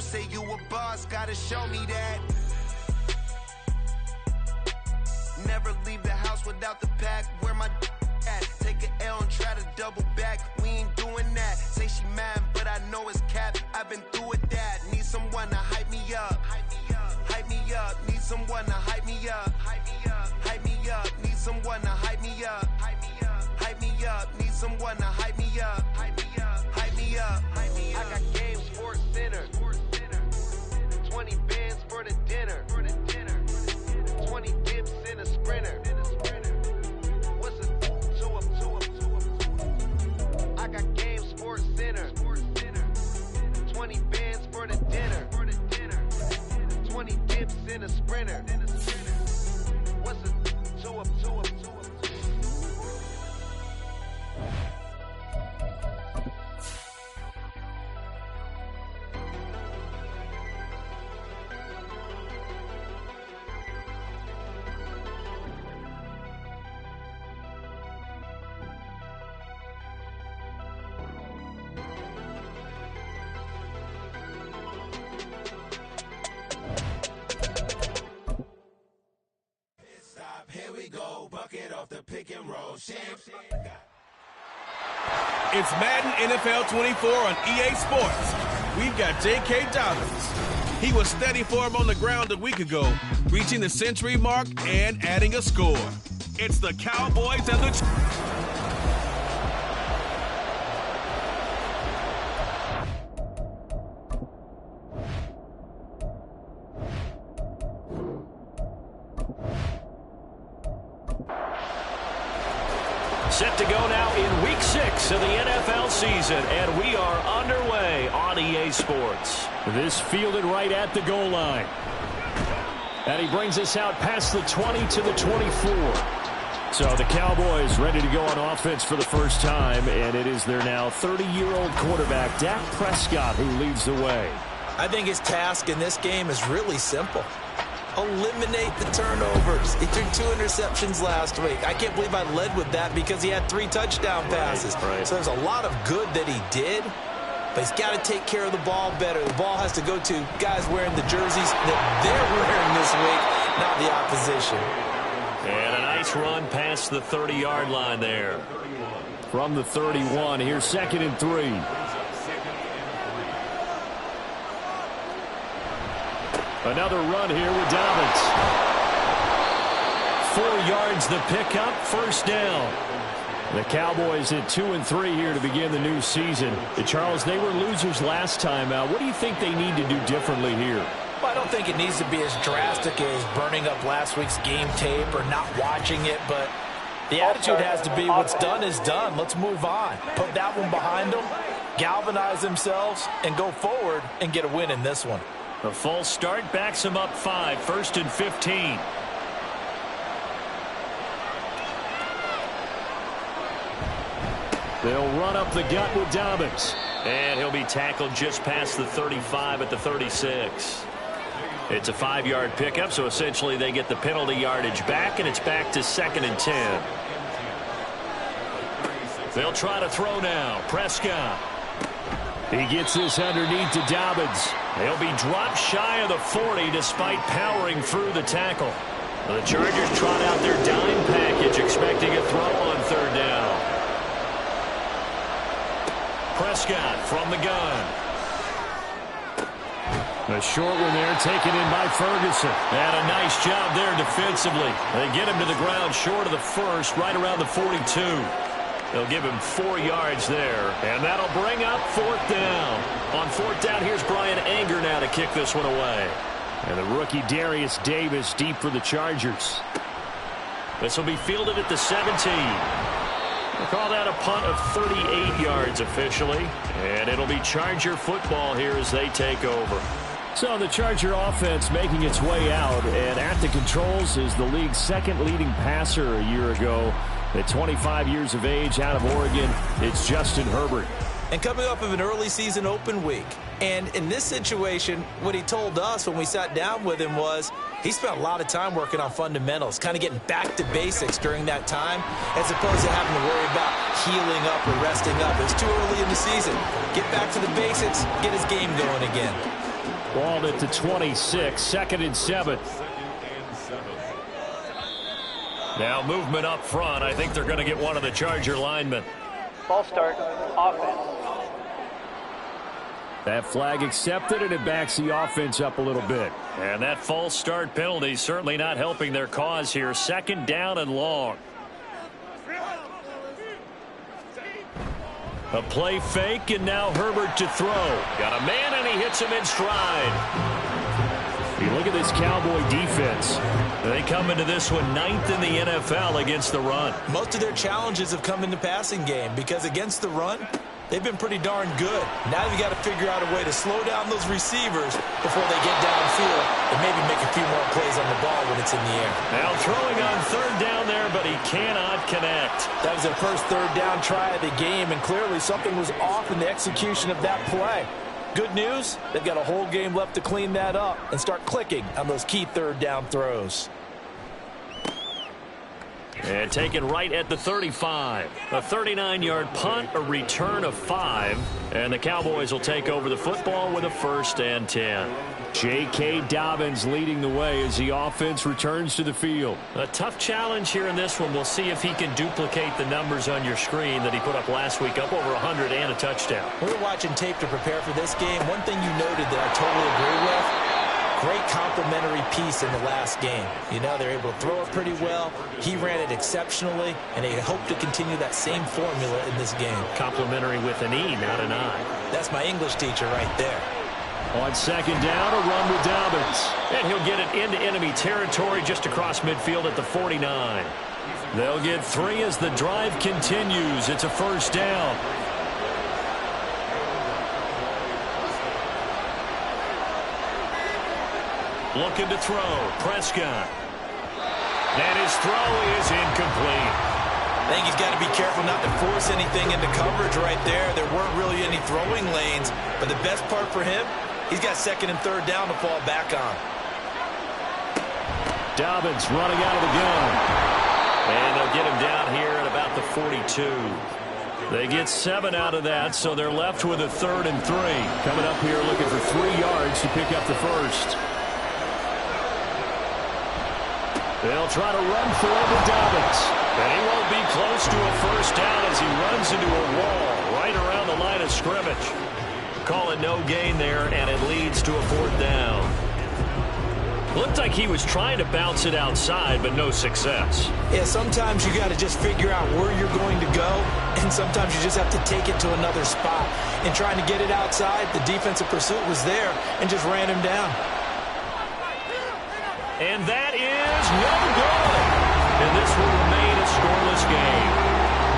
say you a boss, gotta show me that. Never leave the house without the pack. Where my at? Take an L and try to double back. We ain't doing that. Say she mad, but I know it's cap. I've been through with that. Need someone to hype me up. Hype me up. Need someone to hype me up. Hype me up. Need someone to hype me up. Hype me up. Need someone to hype me up. Hype me up. I got game, Sports Center. 20 bands for the dinner. 20 dips in a sprinter. What's a 2 up? I got game, Sports Center. 20 bands for the dinner. 20 dips in a sprinter. What's a 2 up? Here we go, bucket off the pick and roll. It's Madden NFL 24 on EA Sports. We've got J.K. Dobbins. He was steady for him on the ground a week ago, reaching the century mark and adding a score. It's the Cowboys and the... Set to go now in Week 6 of the NFL season, and we are underway on EA Sports. This fielded right at the goal line. And he brings us out past the 20 to the 24. So the Cowboys ready to go on offense for the first time, and it is their now 30-year-old quarterback, Dak Prescott, who leads the way. I think his task in this game is really simple. Eliminate the turnovers. He threw 2 interceptions last week. I can't believe I led with that because he had 3 touchdown passes. Right. So there's a lot of good that he did, but he's got to take care of the ball better. The ball has to go to guys wearing the jerseys that they're wearing this week, not the opposition. And a nice run past the 30-yard line there. From the 31, here's 2nd and 3. Another run here with Dobbins. 4 yards the pickup, first down. The Cowboys at 2-3 here to begin the new season. Charles, they were losers last time out. What do you think they need to do differently here? Well, I don't think it needs to be as drastic as burning up last week's game tape or not watching it, but the attitude has to be what's done is done. Let's move on. Put that one behind them, galvanize themselves, and go forward and get a win in this one. A false start backs him up 5, 1st and 15. They'll run up the gut with Dobbins. And he'll be tackled just past the 35 at the 36. It's a 5-yard pickup, so essentially they get the penalty yardage back, and it's back to 2nd and 10. They'll try to throw now. Prescott. He gets this underneath to Dobbins. They'll be dropped shy of the 40 despite powering through the tackle. The Chargers trot out their dime package, expecting a throw on 3rd down. Prescott from the gun. A short one there taken in by Ferguson. And a nice job there defensively. They get him to the ground short of the 1st, right around the 42. They'll give him 4 yards there, and that'll bring up 4th down. On 4th down, here's Brian Anger now to kick this one away. And the rookie Darius Davis deep for the Chargers. This will be fielded at the 17. We'll call that a punt of 38 yards officially, and it'll be Charger football here as they take over. So the Charger offense making its way out, and at the controls is the league's 2nd leading passer a year ago. At 25 years of age, out of Oregon, it's Justin Herbert. And coming up of an early season open week. And in this situation, what he told us when we sat down with him was he spent a lot of time working on fundamentals, kind of getting back to basics during that time, as opposed to having to worry about healing up or resting up. It's too early in the season. Get back to the basics, get his game going again. Ball at the 26, 2nd and 7. Now movement up front. I think they're going to get one of the Charger linemen. False start, offense. That flag accepted, and it backs the offense up a little bit. And that false start penalty certainly not helping their cause here. 2nd down and long. A play fake, and now Herbert to throw. Got a man, and he hits him in stride. You look at this Cowboy defense. They come into this one 9th in the NFL against the run. Most of their challenges have come in the passing game because against the run, they've been pretty darn good. Now you got to figure out a way to slow down those receivers before they get downfield and maybe make a few more plays on the ball when it's in the air. Now throwing on 3rd down there, but he cannot connect. That was their first 3rd down try of the game, and clearly something was off in the execution of that play. Good news, they've got a whole game left to clean that up and start clicking on those key 3rd down throws. And taken right at the 35. A 39-yard punt, a return of 5. And the Cowboys will take over the football with a 1st and 10. J.K. Dobbins leading the way as the offense returns to the field. A tough challenge here in this one. We'll see if he can duplicate the numbers on your screen that he put up last week, up over 100 and a touchdown. We were watching tape to prepare for this game. One thing you noted that I totally agree with, great complementary piece in the last game. You know, they're able to throw it pretty well. He ran it exceptionally, and they hope to continue that same formula in this game. Complementary with an E, not an I. That's my English teacher right there. On 2nd down, a run with Dobbins. And he'll get it into enemy territory just across midfield at the 49. They'll get 3 as the drive continues. It's a 1st down. Looking to throw. Prescott. And his throw is incomplete. I think he's got to be careful not to force anything into coverage right there. There weren't really any throwing lanes. But the best part for him, he's got 2nd and 3rd down to fall back on. Dobbins running out of the gun. And they'll get him down here at about the 42. They get 7 out of that, so they're left with a 3rd and 3. Coming up here looking for 3 yards to pick up the 1st. They'll try to run for it with Dobbins. And he won't be close to a 1st down as he runs into a wall right around the line of scrimmage. Call it no gain there, and it leads to a 4th down. Looked like he was trying to bounce it outside, but no success. Yeah, sometimes you got to just figure out where you're going to go, and sometimes you just have to take it to another spot. And trying to get it outside, the defensive pursuit was there and just ran him down. And that is no good. And this will remain a scoreless game.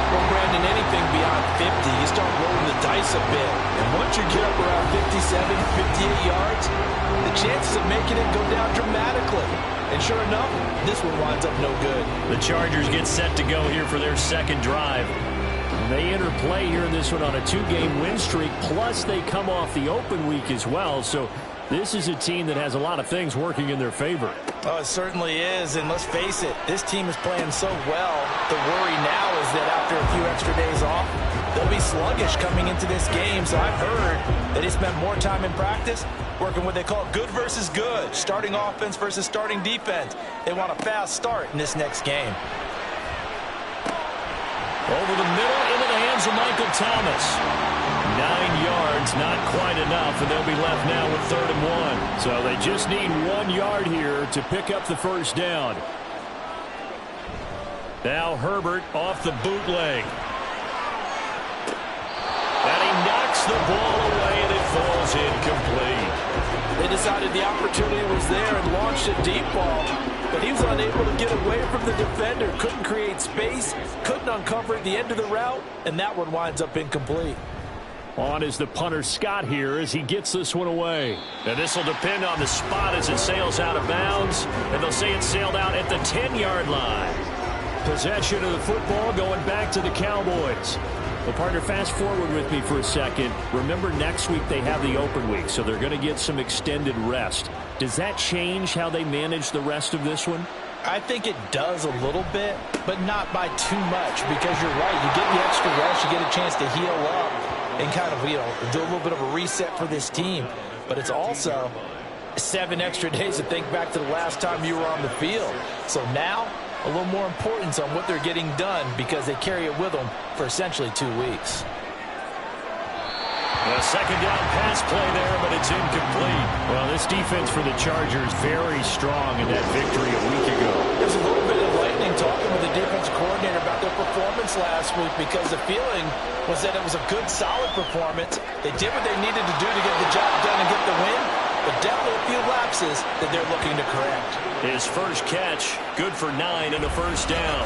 Well, Brandon, anything beyond 50, you start rolling the dice a bit. And once you get up around 57, 58 yards, the chances of making it go down dramatically. And sure enough, this one winds up no good. The Chargers get set to go here for their 2nd drive. They enter play here in this one on a 2-game win streak, plus they come off the open week as well. So this is a team that has a lot of things working in their favor. Oh, it certainly is, and let's face it, this team is playing so well. The worry now is that after a few extra days off, they'll be sluggish coming into this game. So I've heard that they spent more time in practice working what they call good versus good, starting offense versus starting defense. They want a fast start in this next game. Over the middle, into the hands of Michael Thomas. 9 yards, not quite enough, and they'll be left now with 3rd and 1. So they just need 1 yard here to pick up the 1st down. Now Herbert off the bootleg. And he knocks the ball away, and it falls incomplete. They decided the opportunity was there and launched a deep ball, but he was unable to get away from the defender, couldn't create space, couldn't uncover the end of the route, and that one winds up incomplete. On is the punter Scott here as he gets this one away. And this will depend on the spot as it sails out of bounds, and they'll say it sailed out at the 10-yard line. Possession of the football going back to the Cowboys. Well, partner, fast forward with me for a second. Remember, next week they have the open week, so they're going to get some extended rest. Does that change how they manage the rest of this one? I think it does a little bit, but not by too much, because you're right. You get the extra rest, you get a chance to heal up and kind of, do a little bit of a reset for this team. but it's also 7 extra days to think back to the last time you were on the field. So now, a little more importance on what they're getting done because they carry it with them for essentially 2 weeks. A second down pass play there, but it's incomplete. Well, this defense for the Chargers very strong in that victory a week ago. There's a little bit of lightning talking with the defense coordinator about their performance last week because the feeling was that it was a good, solid performance. They did what they needed to do to get the job done and get the win, but definitely a few lapses that they're looking to correct. His first catch, good for 9 and a first down.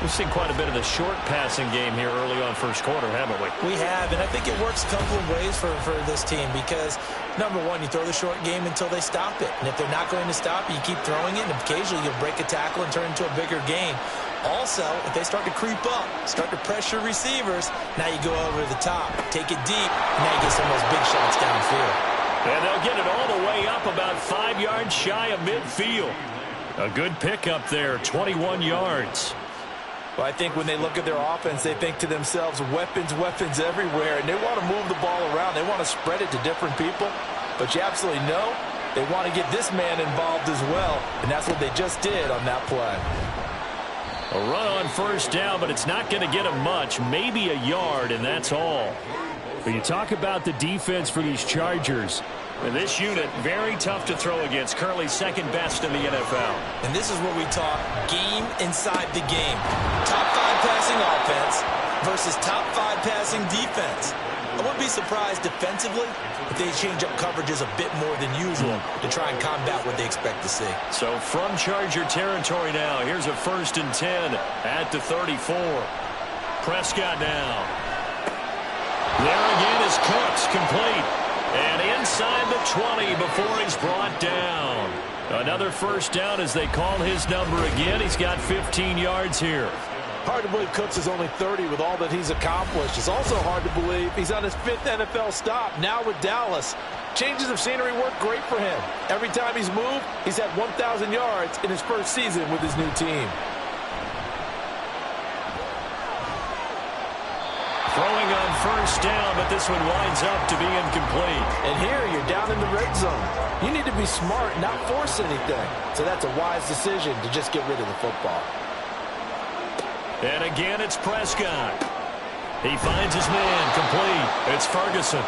We've seen quite a bit of the short passing game here early on first quarter, haven't we? We have, and I think it works a couple of ways for this team because, number one, you throw the short game until they stop it. And if they're not going to stop it, you keep throwing it, and occasionally you'll break a tackle and turn it into a bigger game. Also, if they start to creep up, start to pressure receivers, now you go over the top, take it deep, and now you get some of those big shots downfield. And they'll get it all the way up about 5 yards shy of midfield. A good pickup there, 21 yards. Well, I think when they look at their offense, they think to themselves, weapons, weapons everywhere, and they want to move the ball around. They want to spread it to different people, but you absolutely know they want to get this man involved as well, and that's what they just did on that play. A run on first down, but it's not going to get him much, maybe a yard, and that's all. But you talk about the defense for these Chargers. And this unit, very tough to throw against, currently second best in the NFL. And this is where we talk game inside the game. Top 5 passing offense versus top 5 passing defense. I wouldn't be surprised defensively if they change up coverages a bit more than usual to try and combat what they expect to see. So from Charger territory now, here's a 1st and 10 at the 34. Prescott now. There again is Cooks, complete. And inside the 20 before he's brought down. Another first down as they call his number again. He's got 15 yards here. Hard to believe Cooks is only 30 with all that he's accomplished. It's also hard to believe he's on his 5th NFL stop, now with Dallas. Changes of scenery work great for him. Every time he's moved, he's had 1,000 yards in his first season with his new team. Throwing on first down, but this one winds up to be incomplete. And here, you're down in the red zone. You need to be smart, not force anything. So that's a wise decision to just get rid of the football. And again, it's Prescott. He finds his man, complete. It's Ferguson.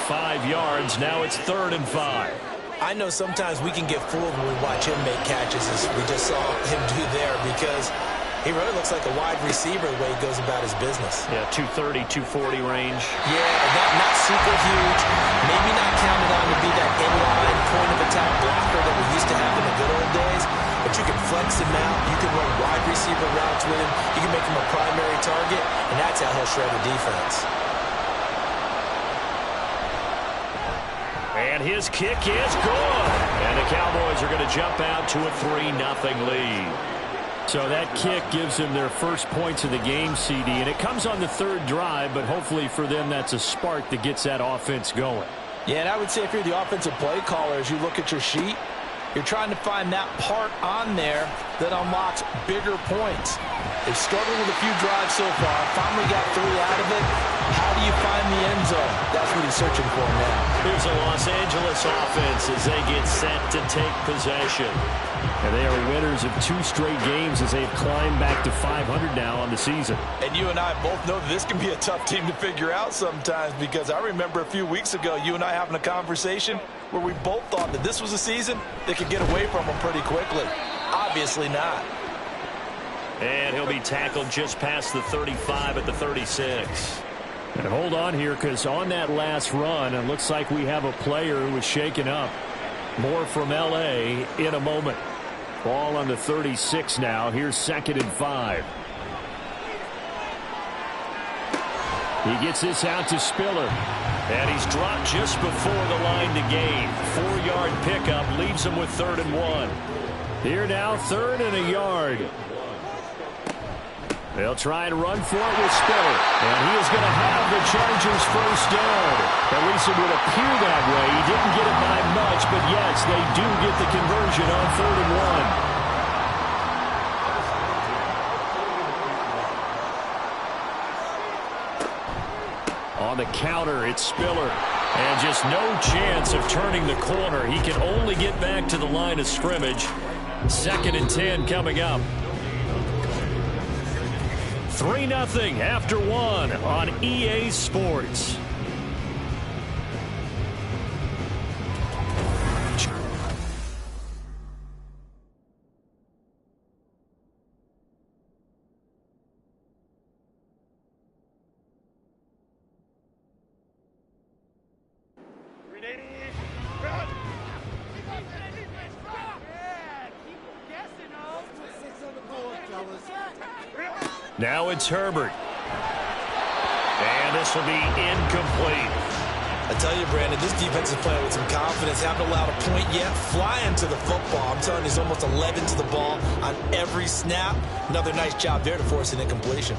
5 yards, now it's 3rd and 5. I know sometimes we can get fooled when we watch him make catches, as we just saw him do there, because he really looks like a wide receiver the way he goes about his business. Yeah, 230, 240 range. Yeah, not super huge. Maybe not counted on to be that inline point-of-attack blocker that we used to have in the good old days. But you can flex him out. You can run wide receiver routes with him. You can make him a primary target, and that's how he'll shred the defense. And his kick is good. And the Cowboys are going to jump out to a 3-0 lead. So that kick gives them their first points of the game, CD, and it comes on the 3rd drive, but hopefully for them that's a spark that gets that offense going. Yeah, and I would say if you're the offensive play caller, as you look at your sheet, you're trying to find that part on there that unlocks bigger points. They've struggled with a few drives so far, finally got 3 out of it. How do you find the end zone? That's what he's searching for now. Here's a Los Angeles offense as they get set to take possession. And they are winners of 2 straight games as they've climbed back to 500 now on the season. And you and I both know that this can be a tough team to figure out sometimes, because I remember a few weeks ago you and I having a conversation where we both thought that this was a season that could get away from them pretty quickly. Obviously not. And he'll be tackled just past the 35 at the 36. And hold on here, because on that last run, it looks like we have a player who was shaken up. More from L.A. in a moment. Ball on the 36 now. Here's 2nd and 5. He gets this out to Spiller. And he's dropped just before the line to gain. 4-yard pickup leaves him with 3rd and 1. Here now, 3rd and a yard. They'll try and run for it with Spiller. And he is going to have the Chargers first down. At least it would appear that way. He didn't get it by much, but yes, they do get the conversion on 3rd and 1. On the counter, it's Spiller. And just no chance of turning the corner. He can only get back to the line of scrimmage. 2nd and 10 coming up. 3-0 after 1 on EA Sports. Now it's Herbert. And this will be incomplete. I tell you, Brandon, this defense is playing with some confidence. Haven't allowed a point yet. Flying to the football. I'm telling you, there's almost 11 to the ball on every snap. Another nice job there to force an incompletion.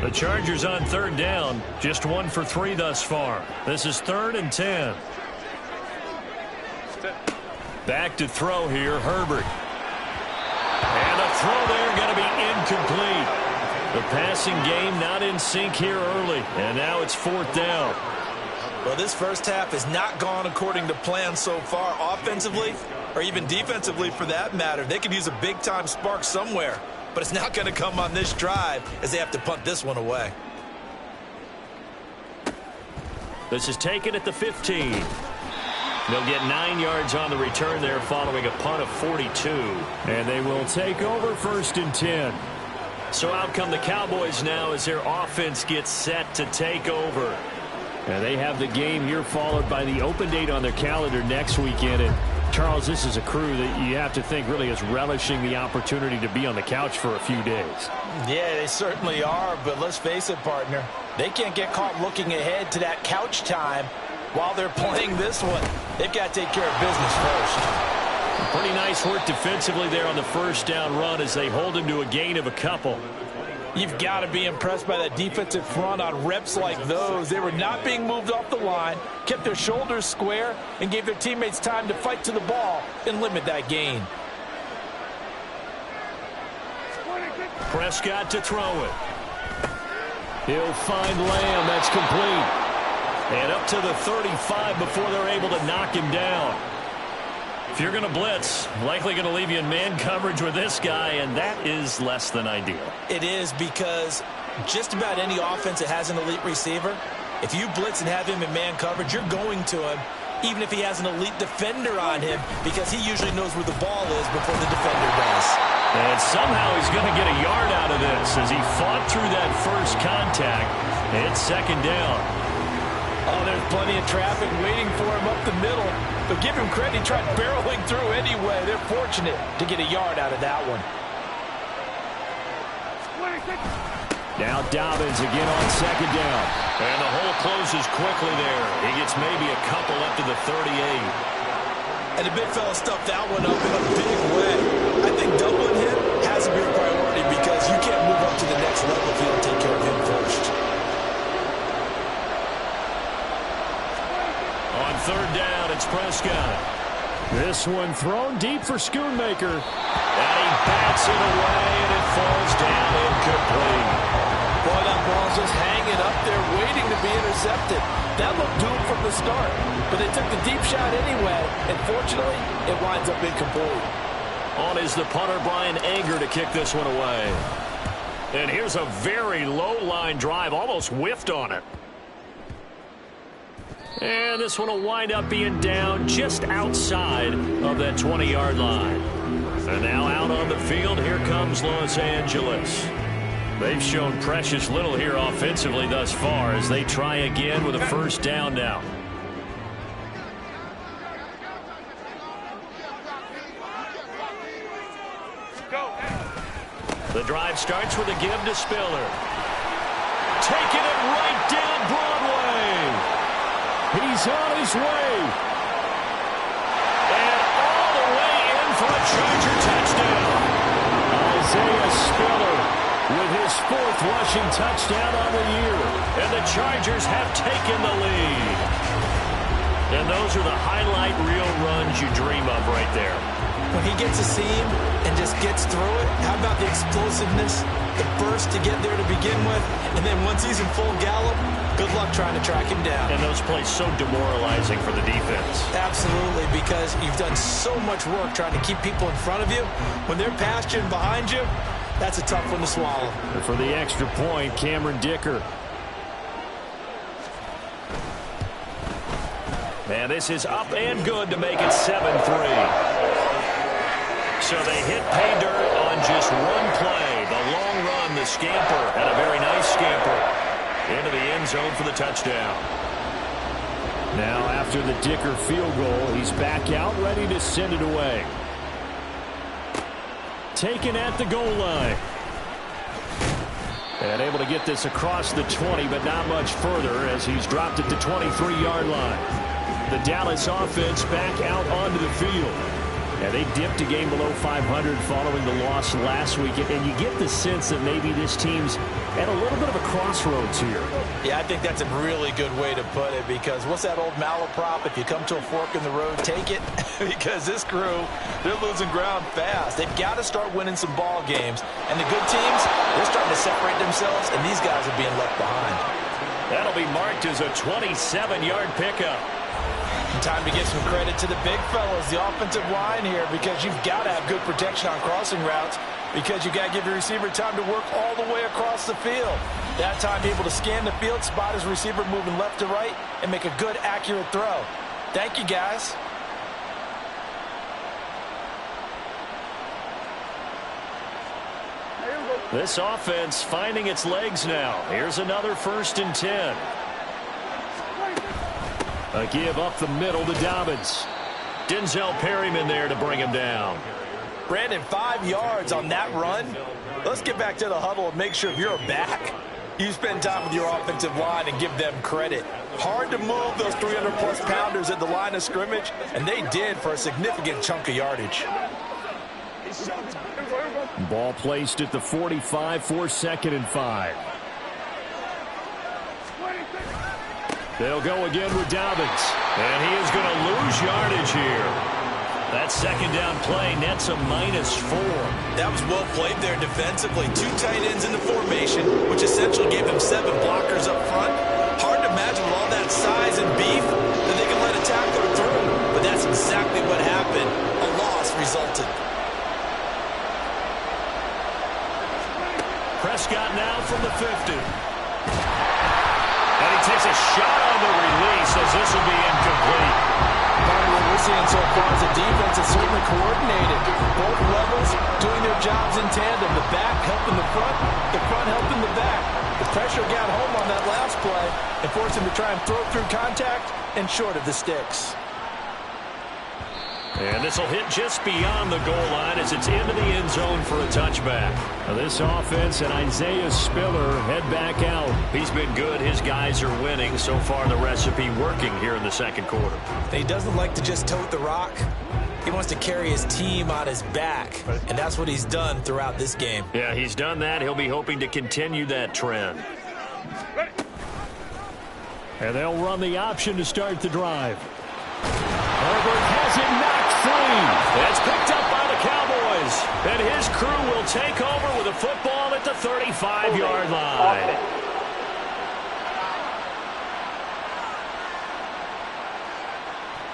The Chargers on 3rd down. Just 1 for 3 thus far. This is 3rd and 10. Back to throw here, Herbert. And the throw there going to be incomplete. The passing game not in sync here early. And now it's 4th down. Well, this first half has not gone according to plan so far offensively or even defensively for that matter. They could use a big-time spark somewhere, but it's not going to come on this drive as they have to punt this one away. This is taken at the 15. They'll get 9 yards on the return there following a punt of 42. And they will take over 1st and 10. So out come the Cowboys now as their offense gets set to take over. And they have the game here followed by the open date on their calendar next weekend. And Charles, this is a crew that you have to think really is relishing the opportunity to be on the couch for a few days. Yeah, they certainly are, but let's face it, partner. They can't get caught looking ahead to that couch time while they're playing this one. They've got to take care of business first. Pretty nice work defensively there on the 1st down run as they hold him to a gain of a couple. You've got to be impressed by that defensive front on reps like those. They were not being moved off the line, kept their shoulders square, and gave their teammates time to fight to the ball and limit that gain. Prescott to throw it. He'll find Lamb. That's complete. And up to the 35 before they're able to knock him down. If you're going to blitz, likely going to leave you in man coverage with this guy, and that is less than ideal. It is because just about any offense that has an elite receiver, if you blitz and have him in man coverage, you're going to him, even if he has an elite defender on him, because he usually knows where the ball is before the defender does. And somehow he's going to get a yard out of this as he fought through that first contact. It's 2nd down. Oh, there's plenty of traffic waiting for him up the middle. But give him credit, he tried barreling through anyway. They're fortunate to get a yard out of that one. Now Dobbins again on 2nd down. And the hole closes quickly there. He gets maybe a couple up to the 38. And the big fella stuffed that one up in a big way. I think doubling him has to be a priority because you can't move up to the next level if you don't take care of him first. On 3rd down, it's Prescott. This one thrown deep for Schoonmaker. And he bats it away, and it falls down incomplete. Boy, that ball's just hanging up there waiting to be intercepted. That looked doomed from the start, but they took the deep shot anyway, and fortunately, it winds up incomplete. On is the punter, Brian Anger, to kick this one away. And here's a very low-line drive, almost whiffed on it. And this one will wind up being down just outside of that 20-yard line. And now out on the field, here comes Los Angeles. They've shown precious little here offensively thus far as they try again with a 1st down now. The drive starts with a give to Spiller. Taking it right down Broadway. He's on his way. And all the way in for a Charger touchdown. Isaiah Spiller with his 4th rushing touchdown on the year. And the Chargers have taken the lead. And those are the highlight reel runs you dream of right there. when he gets a seam and just gets through it, how about the explosiveness, the burst to get there to begin with, and then once he's in full gallop, good luck trying to track him down. And those plays so demoralizing for the defense. Absolutely, because you've done so much work trying to keep people in front of you. When they're past you and behind you, that's a tough one to swallow. And for the extra point, Cameron Dicker. And this is up and good to make it 7-3. So they hit pay dirt on just one play. The long run, the scamper, and a very nice scamper into the end zone for the touchdown. Now after the Dicker field goal, he's back out ready to send it away. Taken at the goal line. And able to get this across the 20, but not much further as he's dropped at the 23-yard line. The Dallas offense back out onto the field. And they dipped a game below 500 following the loss last week. And you get the sense that maybe this team's at a little bit of a crossroads here. Yeah, I think that's a really good way to put it, because what's that old malaprop? If you come to a fork in the road, take it. Because this crew, they're losing ground fast. They've got to start winning some ball games. And the good teams, they're starting to separate themselves, and these guys are being left behind. That'll be marked as a 27-yard pickup. Time to give some credit to the big fellas, the offensive line here, because you've got to have good protection on crossing routes, because you've got to give your receiver time to work all the way across the field. That time able to scan the field, spot his receiver moving left to right, and make a good, accurate throw. Thank you, guys. This offense finding its legs now. Here's another 1st and 10. A give up the middle to Dobbins. Denzel Perryman there to bring him down. Brandon, 5 yards on that run. Let's get back to the huddle and make sure if you're a back, you spend time with your offensive line and give them credit. Hard to move those 300-plus pounders at the line of scrimmage, and they did for a significant chunk of yardage. Ball placed at the 45 for 2nd and 5. They'll go again with Dobbins. And he is going to lose yardage here. That 2nd down play nets a -4. That was well played there defensively. 2 tight ends in the formation, which essentially gave them 7 blockers up front. Hard to imagine with all that size and beef that they can let a tackler through. But that's exactly what happened. A loss resulted. Prescott now from the 50. And he takes a shot on the release as this will be incomplete. What we're seeing so far is a defense that's certainly coordinated. Both levels doing their jobs in tandem. The back helping the front helping the back. The pressure got home on that last play and forced him to try and throw through contact and short of the sticks. And this will hit just beyond the goal line as it's into the end zone for a touchback. Now this offense and Isaiah Spiller head back out. He's been good. His guys are winning. So far, the recipe working here in the 2nd quarter. He doesn't like to just tote the rock. He wants to carry his team on his back, and that's what he's done throughout this game. Yeah, he's done that. He'll be hoping to continue that trend. And they'll run the option to start the drive. Herbert has it knocked free. It's picked up by the Cowboys. And his crew will take over with a football at the 35-yard line.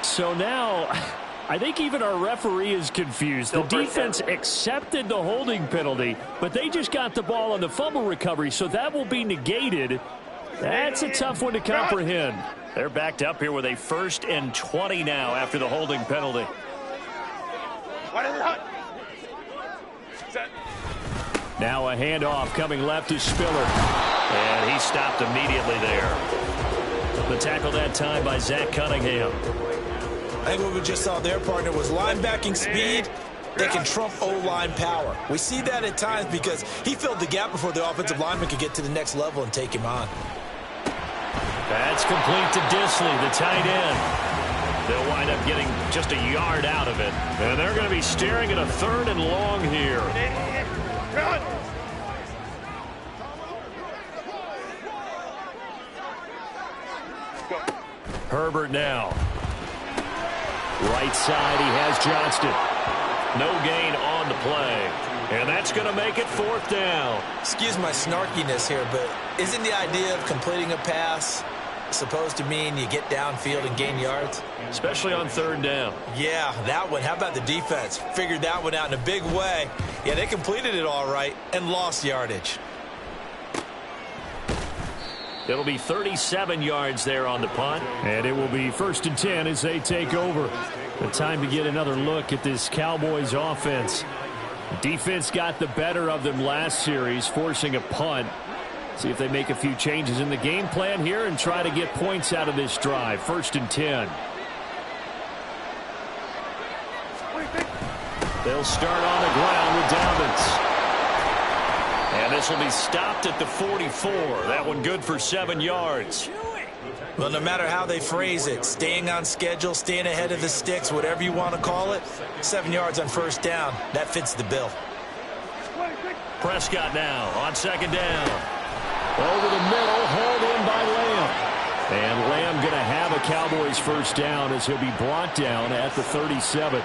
So now, I think even our referee is confused. The defense accepted the holding penalty, but they just got the ball on the fumble recovery, so that will be negated. That's a tough one to comprehend. They're backed up here with a 1st and 20 now after the holding penalty. Now a handoff coming left to Spiller. And he stopped immediately there. The tackle that time by Zach Cunningham. I think what we just saw their partner was linebacking speed that can trump O-line power. We see that at times because he filled the gap before the offensive lineman could get to the next level and take him on. That's complete to Disley, the tight end. They'll wind up getting just a yard out of it. And they're going to be staring at a 3rd and long here. Herbert now. Right side, he has Johnston. No gain on the play. And that's going to make it 4th down. Excuse my snarkiness here, but isn't the idea of completing a pass supposed to mean you get downfield and gain yards? Especially on 3rd down. Yeah, that one. How about the defense? Figured that one out in a big way. Yeah, they completed it all right and lost yardage. It'll be 37 yards there on the punt. And it will be 1st and 10 as they take over. The time to get another look at this Cowboys offense. Defense got the better of them last series, forcing a punt. See if they make a few changes in the game plan here and try to get points out of this drive. 1st and 10. They'll start on the ground with Dobbins. And this will be stopped at the 44. That one good for 7 yards. Well, no matter how they phrase it, staying on schedule, staying ahead of the sticks, whatever you want to call it, 7 yards on 1st down, that fits the bill. Prescott now on 2nd down. Over the middle, hauled in by Lamb. And Lamb going to have a Cowboys 1st down as he'll be brought down at the 37.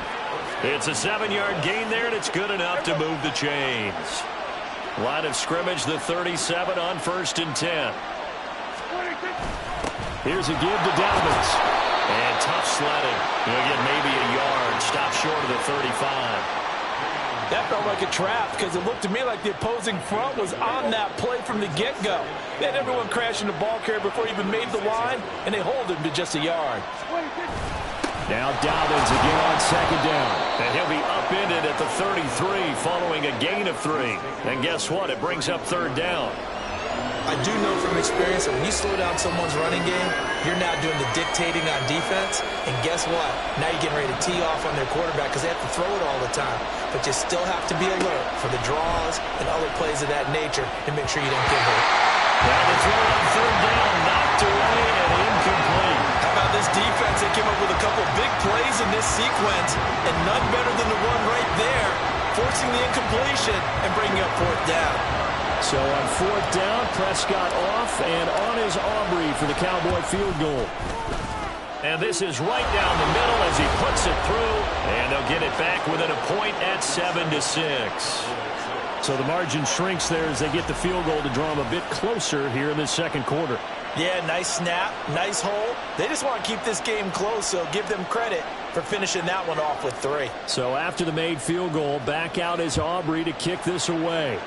It's a 7-yard gain there, and it's good enough to move the chains. Line of scrimmage, the 37 on 1st and 10. Here's a give to Dobbins. And tough sledding. He'll get maybe a yard. Stop short of the 35. That felt like a trap because it looked to me like the opposing front was on that play from the get-go. They had everyone crashing the ball carrier before he even made the line, and they hold him to just a yard. Now Dobbins again on 2nd down. And he'll be upended at the 33 following a gain of 3. And guess what? It brings up 3rd down. I do know from experience that when you slow down someone's running game, you're now doing the dictating on defense. And guess what? Now you're getting ready to tee off on their quarterback because they have to throw it all the time. But you still have to be alert for the draws and other plays of that nature to make sure you don't get hurt. Now the throw on 3rd down, knocked away and incomplete. How about this defense? They came up with a couple big plays in this sequence, and none better than the one right there, forcing the incompletion and bringing up 4th down. So on 4th down, Prescott off, and on is Aubrey for the Cowboy field goal. And this is right down the middle as he puts it through, and they'll get it back within a point at 7-6. So the margin shrinks there as they get the field goal to draw them a bit closer here in the 2nd quarter. Yeah, nice snap, nice hole. They just want to keep this game close, so give them credit for finishing that one off with 3. So after the made field goal, back out is Aubrey to kick this away.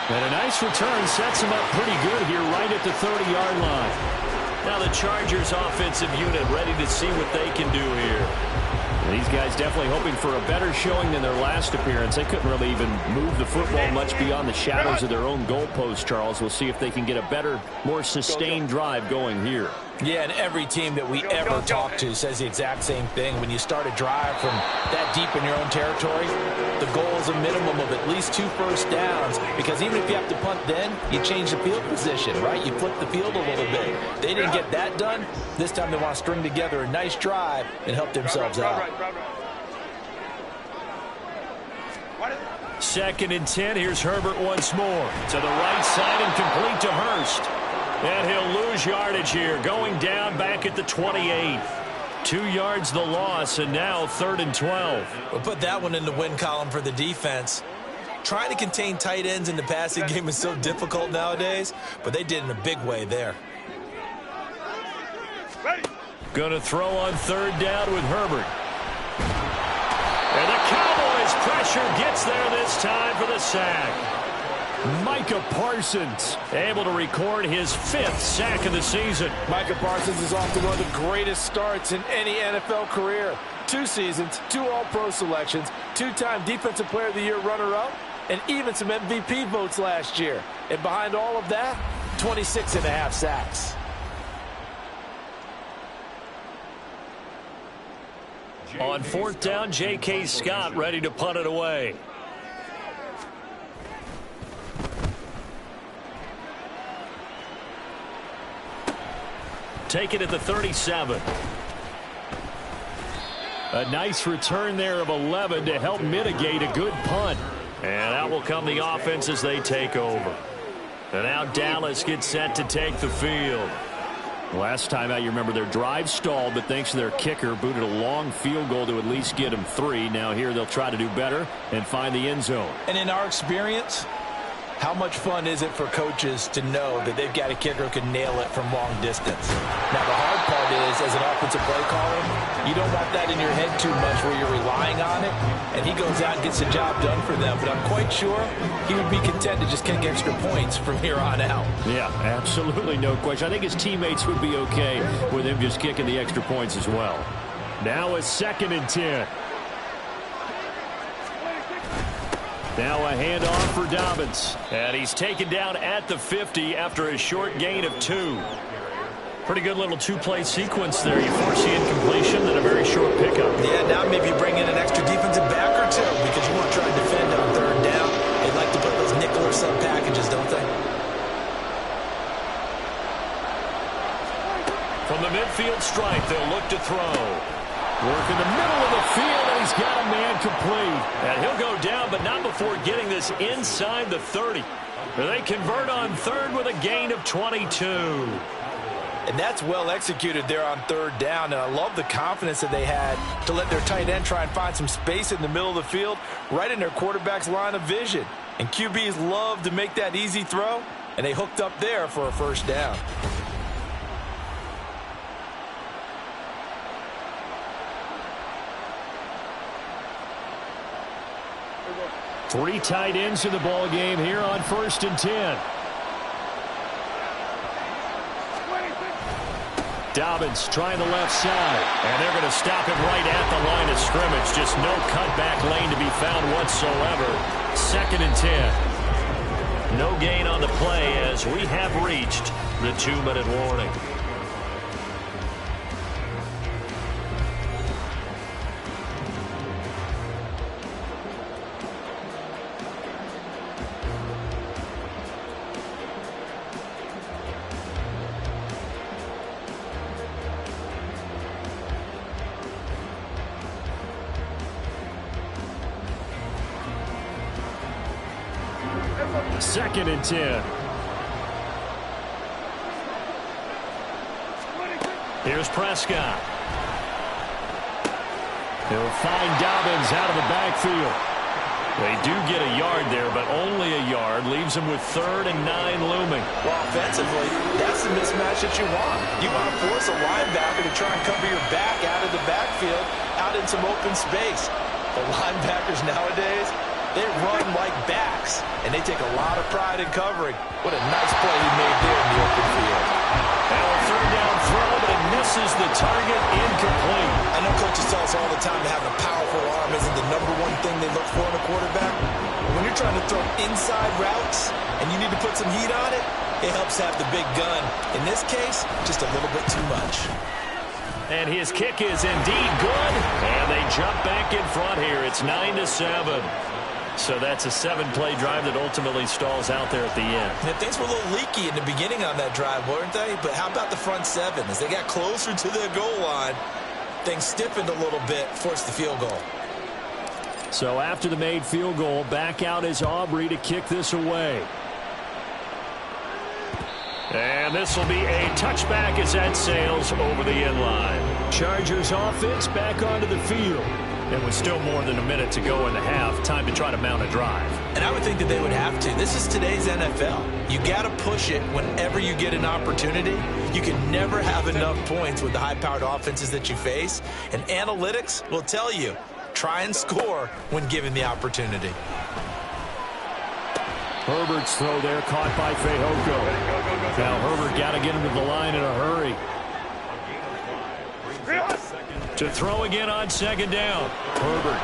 And a nice return sets him up pretty good here right at the 30-yard line. Now the Chargers offensive unit ready to see what they can do here. These guys definitely hoping for a better showing than their last appearance. They couldn't really even move the football much beyond the shadows of their own goalpost, Charles. We'll see if they can get a better, more sustained drive going here. Yeah, and every team that we ever talk to says the exact same thing. When you start a drive from that deep in your own territory, the goal is a minimum of at least 2 first downs, because even if you have to punt then, you change the field position, right? You flip the field a little bit. They didn't get that done. This time they want to string together a nice drive and help themselves out. 2nd and 10. Here's Herbert once more. To the right side and complete to Hurst. And he'll lose yardage here, going down back at the 28. 2 yards the loss, and now 3rd and 12. We'll put that one in the win column for the defense. Trying to contain tight ends in the passing game is so difficult nowadays, but they did in a big way there. Going to throw on 3rd down with Herbert. And the Cowboys pressure gets there this time for the sack. Micah Parsons able to record his 5th sack of the season. Micah Parsons is off to one of the greatest starts in any NFL career. 2 seasons, 2 All-Pro selections, 2-time Defensive Player of the Year runner-up, and even some MVP votes last year. And behind all of that, 26.5 sacks. On 4th down, J.K. Scott ready to punt it away. Take it at the 37. A nice return there of 11 to help mitigate a good punt. And out will come the offense as they take over. And now Dallas gets set to take the field. Last time out, you remember their drive stalled, but thanks to their kicker, booted a long field goal to at least get them 3. Now here they'll try to do better and find the end zone. And in our experience, how much fun is it for coaches to know that they've got a kicker who can nail it from long distance? Now, the hard part is, as an offensive play caller, you don't want that in your head too much where you're relying on it, and he goes out and gets the job done for them. But I'm quite sure he would be content to just kick extra points from here on out. Yeah, absolutely no question. I think his teammates would be okay with him just kicking the extra points as well. Now a 2nd and 10. Now a handoff for Dobbins. And he's taken down at the 50 after a short gain of 2. Pretty good little 2-play sequence there. You force the incompletion, then a very short pickup. Yeah, now maybe you bring in an extra defensive back or 2 because you want to try and defend on 3rd down. They like to put those nickel or sub packages, don't they? From the midfield stripe, they'll look to throw. Work in the middle of the field, and he's got a man complete. And he'll go down, but not before getting this inside the 30. They convert on 3rd with a gain of 22. And that's well executed there on 3rd down. And I love the confidence that they had to let their tight end try and find some space in the middle of the field, right in their quarterback's line of vision. And QBs love to make that easy throw, and they hooked up there for a 1st down. Three tight ends in the ball game here on 1st and 10. Dobbins trying the left side. And they're going to stop him right at the line of scrimmage. Just no cutback lane to be found whatsoever. 2nd and 10. No gain on the play as we have reached the 2-minute warning. Second and 10. Here's Prescott. He'll find Dobbins out of the backfield. They do get a yard there, but only a yard. Leaves them with 3rd and 9 looming. Well, offensively, that's the mismatch that you want. You want to force a linebacker to try and cover your back out of the backfield, out in some open space. The linebackers nowadays, they run like backs, and they take a lot of pride in covering. What a nice play he made there in the open field. Now a 3rd down throw, but it misses the target, incomplete. I know coaches tell us all the time that having a powerful arm isn't the #1 thing they look for in a quarterback. But when you're trying to throw inside routes and you need to put some heat on it, it helps have the big gun. In this case, just a little bit too much. And his kick is indeed good, and they jump back in front here. It's 9-7. So that's a 7-play drive that ultimately stalls out there at the end. And things were a little leaky in the beginning on that drive, weren't they? But how about the front 7? As they got closer to their goal line, things stiffened a little bit, forced the field goal. So after the made field goal, back out is Aubrey to kick this away. And this will be a touchback as that sails over the end line. Chargers offense back onto the field. And with still more than a minute to go in the half, time to try to mount a drive. And I would think that they would have to. This is today's NFL. You got to push it whenever you get an opportunity. You can never have enough points with the high-powered offenses that you face. And analytics will tell you, try and score when given the opportunity. Herbert's throw there caught by Fehoko. Now Herbert got to get him to the line in a hurry. To throw again on 2nd down. Herbert.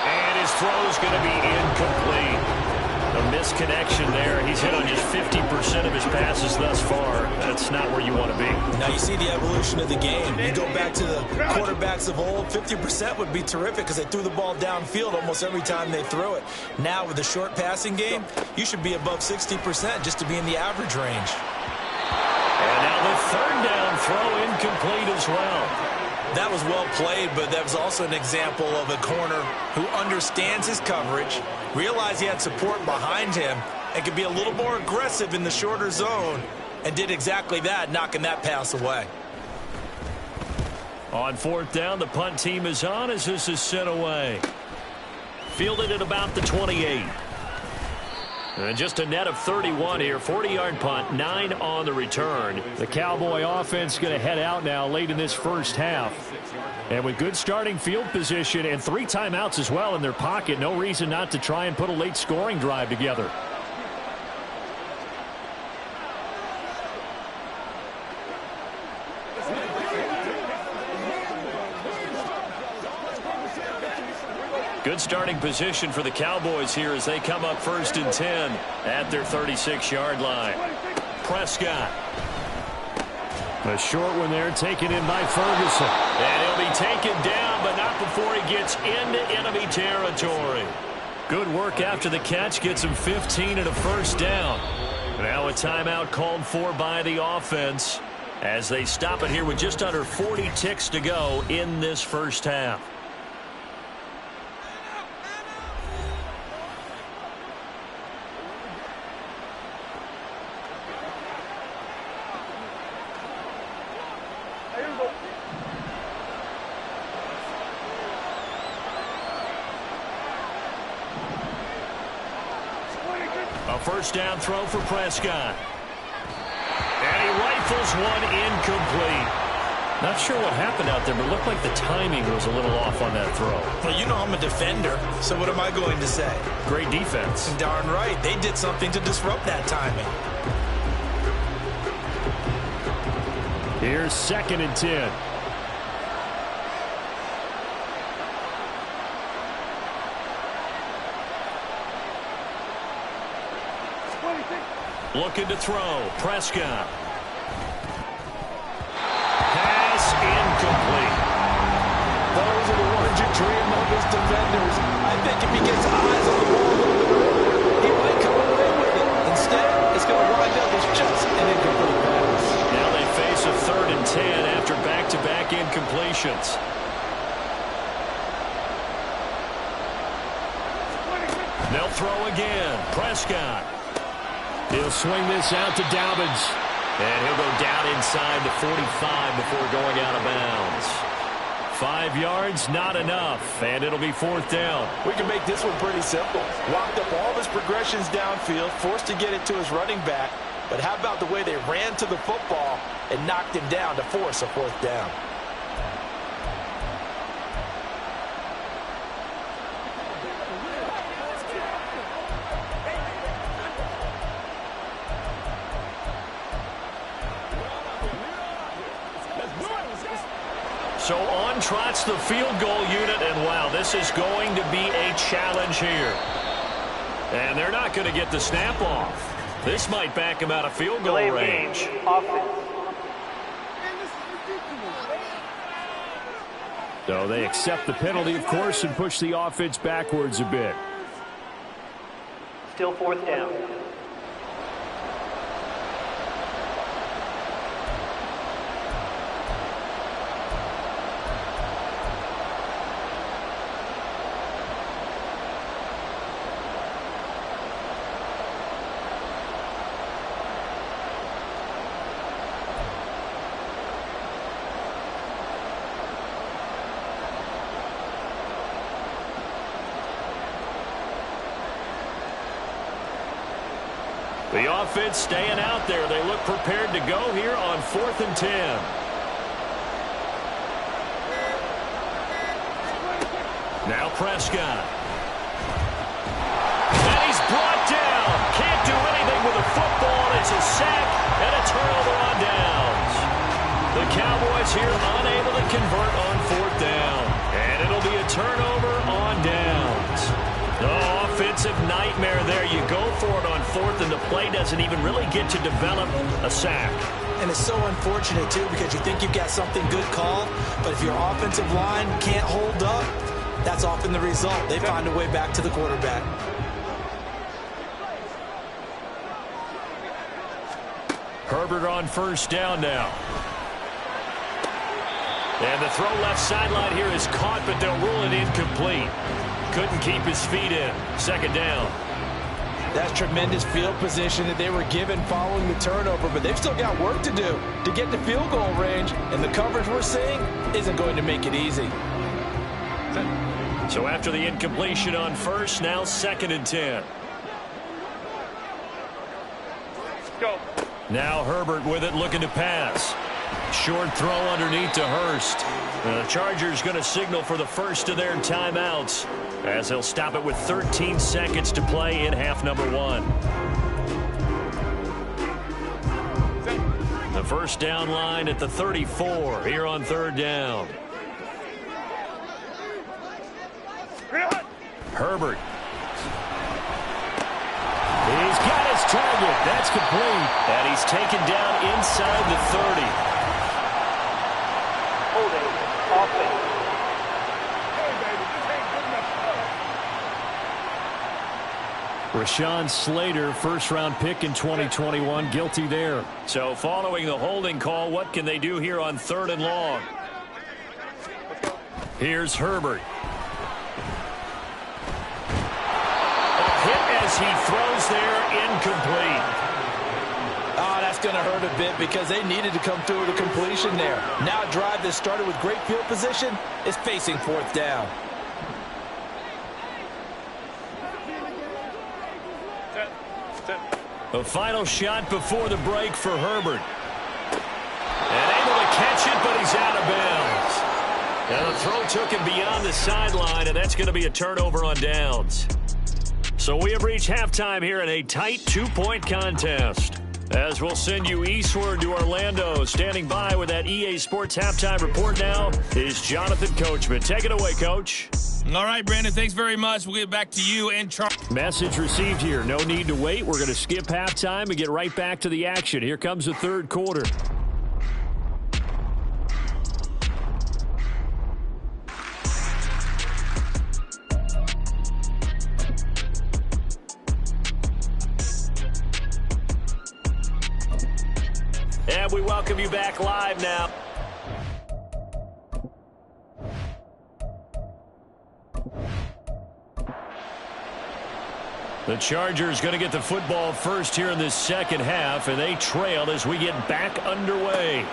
And his throw is going to be incomplete. A misconnection there. He's hit on just 50% of his passes thus far. That's not where you want to be. Now you see the evolution of the game. You go back to the quarterbacks of old, 50% would be terrific because they threw the ball downfield almost every time they threw it. Now with the short passing game, you should be above 60% just to be in the average range. And now the 3rd down throw incomplete as well. That was well played, but that was also an example of a corner who understands his coverage, realized he had support behind him, and could be a little more aggressive in the shorter zone and did exactly that, knocking that pass away. On fourth down, the punt team is on as this is sent away. Fielded at about the 28. And just a net of 31 here. 40-yard punt, 9 on the return. The Cowboy offense going to head out now late in this first half. And with good starting field position and 3 timeouts as well in their pocket, no reason not to try and put a late scoring drive together. Good starting position for the Cowboys here as they come up 1st and 10 at their 36-yard line. Prescott. A short one there taken in by Ferguson. And he'll be taken down, but not before he gets into enemy territory. Good work after the catch. Gets him 15 and a first down. Now a timeout called for by the offense as they stop it here with just under 40 ticks to go in this first half. A first down throw for Prescott. And he rifles one incomplete. Not sure what happened out there, but it looked like the timing was a little off on that throw. Well, you know I'm a defender, so what am I going to say? Great defense. Darn right. They did something to disrupt that timing. Here's 2nd and 10. Looking to throw. Prescott. Pass incomplete. Those are the ones you dream of as defenders. I think if he gets eyes on the ball, he might come away with it. Instead, it's going to wind up as just an incomplete pass. Now they face a 3rd and 10 after back-to-back incompletions. They'll throw again. Prescott. He'll swing this out to Dobbins. And he'll go down inside the 45 before going out of bounds. 5 yards, not enough, and it'll be 4th down. We can make this one pretty simple. Walked up all of his progressions downfield, forced to get it to his running back. But how about the way they ran to the football and knocked him down to force a 4th down? So on trots the field goal unit, and wow, this is going to be a challenge here. And they're not going to get the snap off. This might back him out of field goal range. So they accept the penalty, of course, and push the offense backwards a bit. Still 4th down. The offense staying out there. They look prepared to go here on 4th and 10. Now Prescott. And he's brought down. Can't do anything with the football. It's a sack and a turnover on downs. The Cowboys here unable to convert on 4th down. And it'll be a turnover on downs. Oh, offensive nightmare there. You go for it on 4th, and the play doesn't even really get to develop a sack. And it's so unfortunate, too, because you think you've got something good called, but if your offensive line can't hold up, that's often the result. They find a way back to the quarterback. Herbert on 1st down now. And the throw left sideline here is caught, but they'll rule it incomplete. Couldn't keep his feet in. 2nd down. That's tremendous field position that they were given following the turnover, but they've still got work to do to get to field goal range, and the coverage we're seeing isn't going to make it easy. So after the incompletion on first, now 2nd and 10. Go. Now Herbert with it, looking to pass. Short throw underneath to Hurst. The Chargers going to signal for the first of their timeouts as they'll stop it with 13 seconds to play in half number 1. The first down line at the 34 here on 3rd down. Herbert. He's got his target. That's complete. And he's taken down inside the 30. Holding. Offense. Rashawn Slater, first-round pick in 2021, guilty there. So following the holding call, what can they do here on 3rd and long? Here's Herbert. As he throws there, incomplete. Oh, that's going to hurt a bit because they needed to come through with a completion there. Now a drive that started with great field position is facing 4th down. The final shot before the break for Herbert. And able to catch it, but he's out of bounds. And the throw took him beyond the sideline, and that's going to be a turnover on downs. So we have reached halftime here in a tight 2-point contest. As we'll send you eastward to Orlando. Standing by with that EA Sports halftime report now is Jonathan Coachman. Take it away, Coach. All right, Brandon, thanks very much. We'll get back to you and Charles. Message received here. No need to wait. We're going to skip halftime and get right back to the action. Here comes the 3rd quarter. And we welcome you back live now. The Chargers going to get the football first here in this 2nd half, and they trail as we get back underway.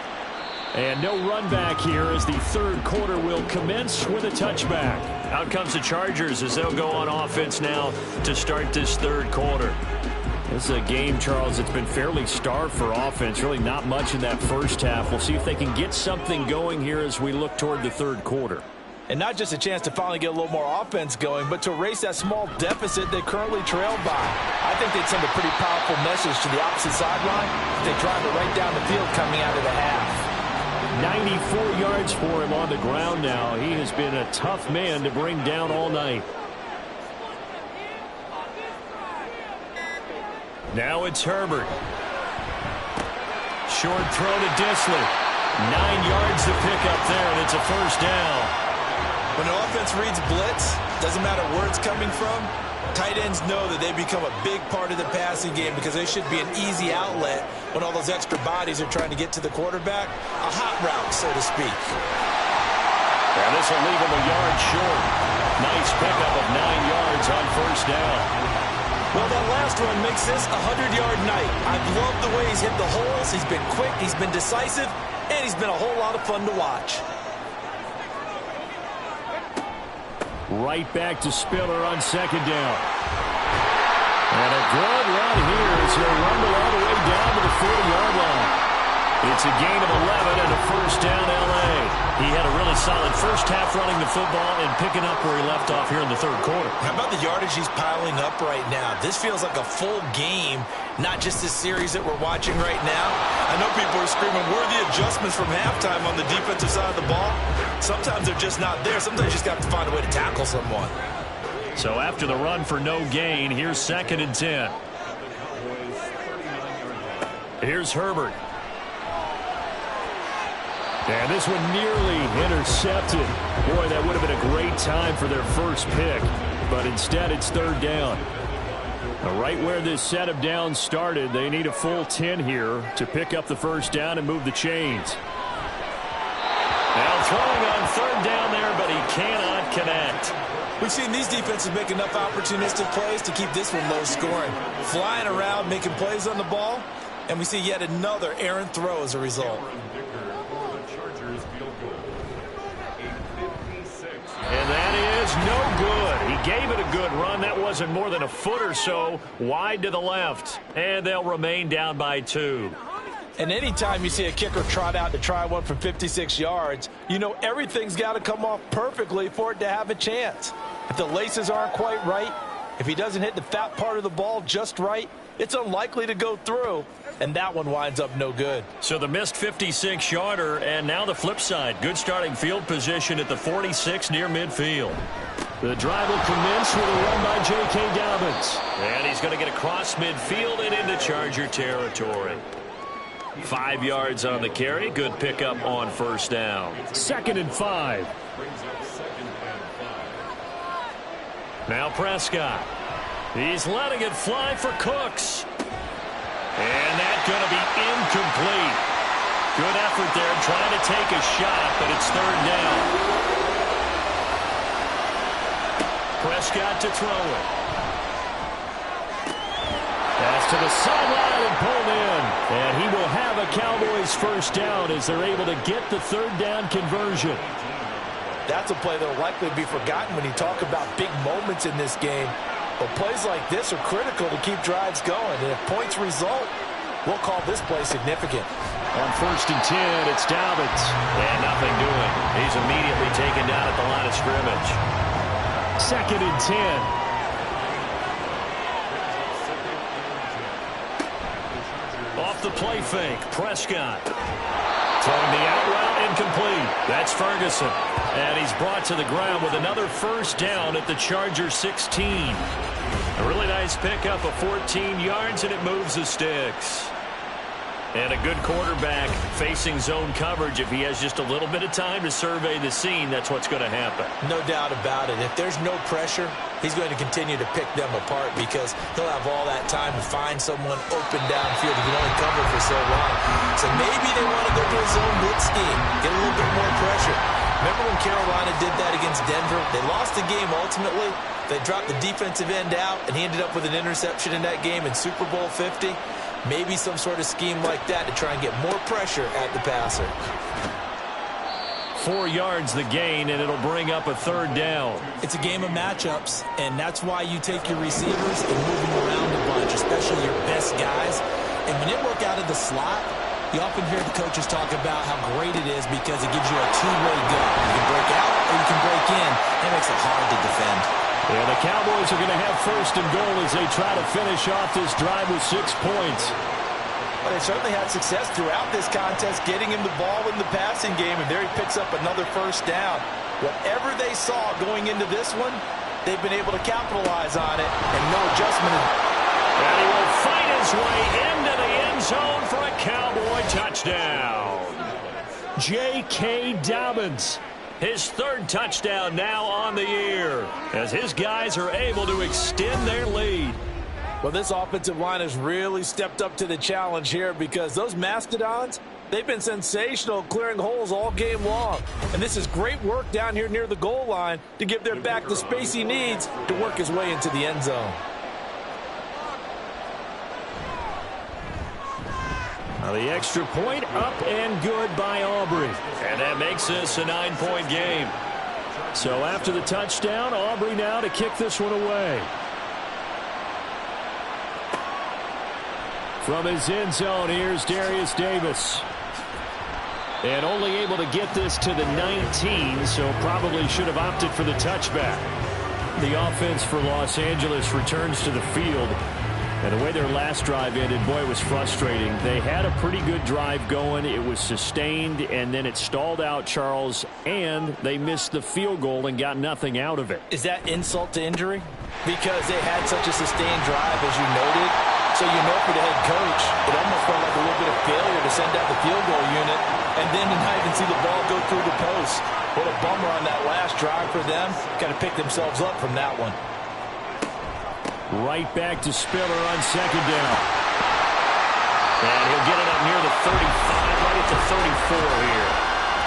And no run back here as the 3rd quarter will commence with a touchback. Out comes the Chargers as they'll go on offense now to start this 3rd quarter. This is a game, Charles, that's been fairly starved for offense. Really not much in that first half. We'll see if they can get something going here as we look toward the 3rd quarter. And not just a chance to finally get a little more offense going, but to erase that small deficit they currently trailed by. I think they'd send a pretty powerful message to the opposite sideline if they drive it right down the field coming out of the half. 94 yards for him on the ground now. He has been a tough man to bring down all night. Now it's Herbert. Short throw to Dissly. 9 yards to pick up there, and it's a first down. When the offense reads blitz, doesn't matter where it's coming from, tight ends know that they become a big part of the passing game because they should be an easy outlet when all those extra bodies are trying to get to the quarterback. A hot route, so to speak. And this will leave him a yard short. Nice pickup of 9 yards on first down. Well, that last run makes this a 100-yard night. I've loved the way he's hit the holes. He's been quick, he's been decisive, and he's been a whole lot of fun to watch. Right back to Spiller on 2nd down. And a good run here as he'll rumble all the way down to the 40-yard line. It's a gain of 11 and a first down L.A. He had a really solid first half running the football and picking up where he left off here in the 3rd quarter. How about the yardage he's piling up right now? This feels like a full game, not just this series that we're watching right now. I know people are screaming, where are the adjustments from halftime on the defensive side of the ball? Sometimes they're just not there. Sometimes you just got to find a way to tackle someone. So after the run for no gain, here's 2nd and 10. Here's Herbert. And this one nearly intercepted. Boy, that would have been a great time for their first pick. But instead, it's 3rd down. Now, right where this set of downs started, they need a full 10 here to pick up the first down and move the chains. Now throwing on third down there, but he cannot connect. We've seen these defenses make enough opportunistic plays to keep this one low scoring. Flying around, making plays on the ball, and we see yet another errant throw as a result. And that is no good. He gave it a good run. That wasn't more than a foot or so wide to the left. And they'll remain down by 2. And anytime you see a kicker trot out to try one from 56 yards, you know everything's got to come off perfectly for it to have a chance. If the laces aren't quite right, if he doesn't hit the fat part of the ball just right, it's unlikely to go through. And that one winds up no good. So the missed 56-yarder, and now the flip side. Good starting field position at the 46 near midfield. The drive will commence with a run by J.K. Dobbins. And he's going to get across midfield and into Charger territory. 5 yards on the carry. Good pickup on first down. 2nd and 5. Now Prescott. He's letting it fly for Cooks. And that's going to be incomplete. Good effort there trying to take a shot, but it's third down. Prescott to throw it. Pass to the sideline and pulled in. And he will have a Cowboys first down as they're able to get the third down conversion. That's a play that will likely be forgotten when you talk about big moments in this game. But plays like this are critical to keep drives going. And if points result, we'll call this play significant. On 1st and 10, it's Dobbins. And nothing doing. He's immediately taken down at the line of scrimmage. 2nd and 10. Off the play fake, Prescott. Throwing the out route incomplete. That's Ferguson. And he's brought to the ground with another first down at the Charger 16. A really nice pickup of 14 yards, and it moves the sticks. And a good quarterback facing zone coverage. If he has just a little bit of time to survey the scene, that's what's going to happen. No doubt about it. If there's no pressure, he's going to continue to pick them apart because he'll have all that time to find someone open downfield. He can only cover for so long. So maybe they want to go to a zone blitz scheme, get a little bit more pressure. Remember when Carolina did that against Denver? They lost the game ultimately. They dropped the defensive end out, and he ended up with an interception in that game in Super Bowl 50. Maybe some sort of scheme like that to try and get more pressure at the passer. 4 yards the gain, and it'll bring up a third down. It's a game of matchups, and that's why you take your receivers and move them around a bunch, especially your best guys. And when they work out of the slot, you often hear the coaches talk about how great it is because it gives you a two-way go. You can break out or you can break in. That makes it hard to defend. Yeah, the Cowboys are going to have 1st and goal as they try to finish off this drive with 6 points. Well, they certainly had success throughout this contest getting him the ball in the passing game, and there he picks up another first down. Whatever they saw going into this one, they've been able to capitalize on it, and no adjustment. And he will fight his way into the end zone for a Cowboy touchdown. J.K. Dobbins. His 3rd touchdown now on the year as his guys are able to extend their lead. Well, this offensive line has really stepped up to the challenge here because those Mastodons, they've been sensational clearing holes all game long. And this is great work down here near the goal line to give their back the space he needs to work his way into the end zone. Now the extra point up and good by Aubrey. And that makes this a 9-point game. So after the touchdown, Aubrey now to kick this one away. From his end zone, here's Darius Davis. And only able to get this to the 19, so probably should have opted for the touchback. The offense for Los Angeles returns to the field. And the way their last drive ended, boy, it was frustrating. They had a pretty good drive going. It was sustained, and then it stalled out, Charles, and they missed the field goal and got nothing out of it. Is that insult to injury? Because they had such a sustained drive, as you noted. So you know for the head coach, it almost felt like a little bit of failure to send out the field goal unit and then to not even see the ball go through the post. What a bummer on that last drive for them. Got to pick themselves up from that one. Right back to Spiller on 2nd down. And he'll get it up near the 35, right at the 34 here.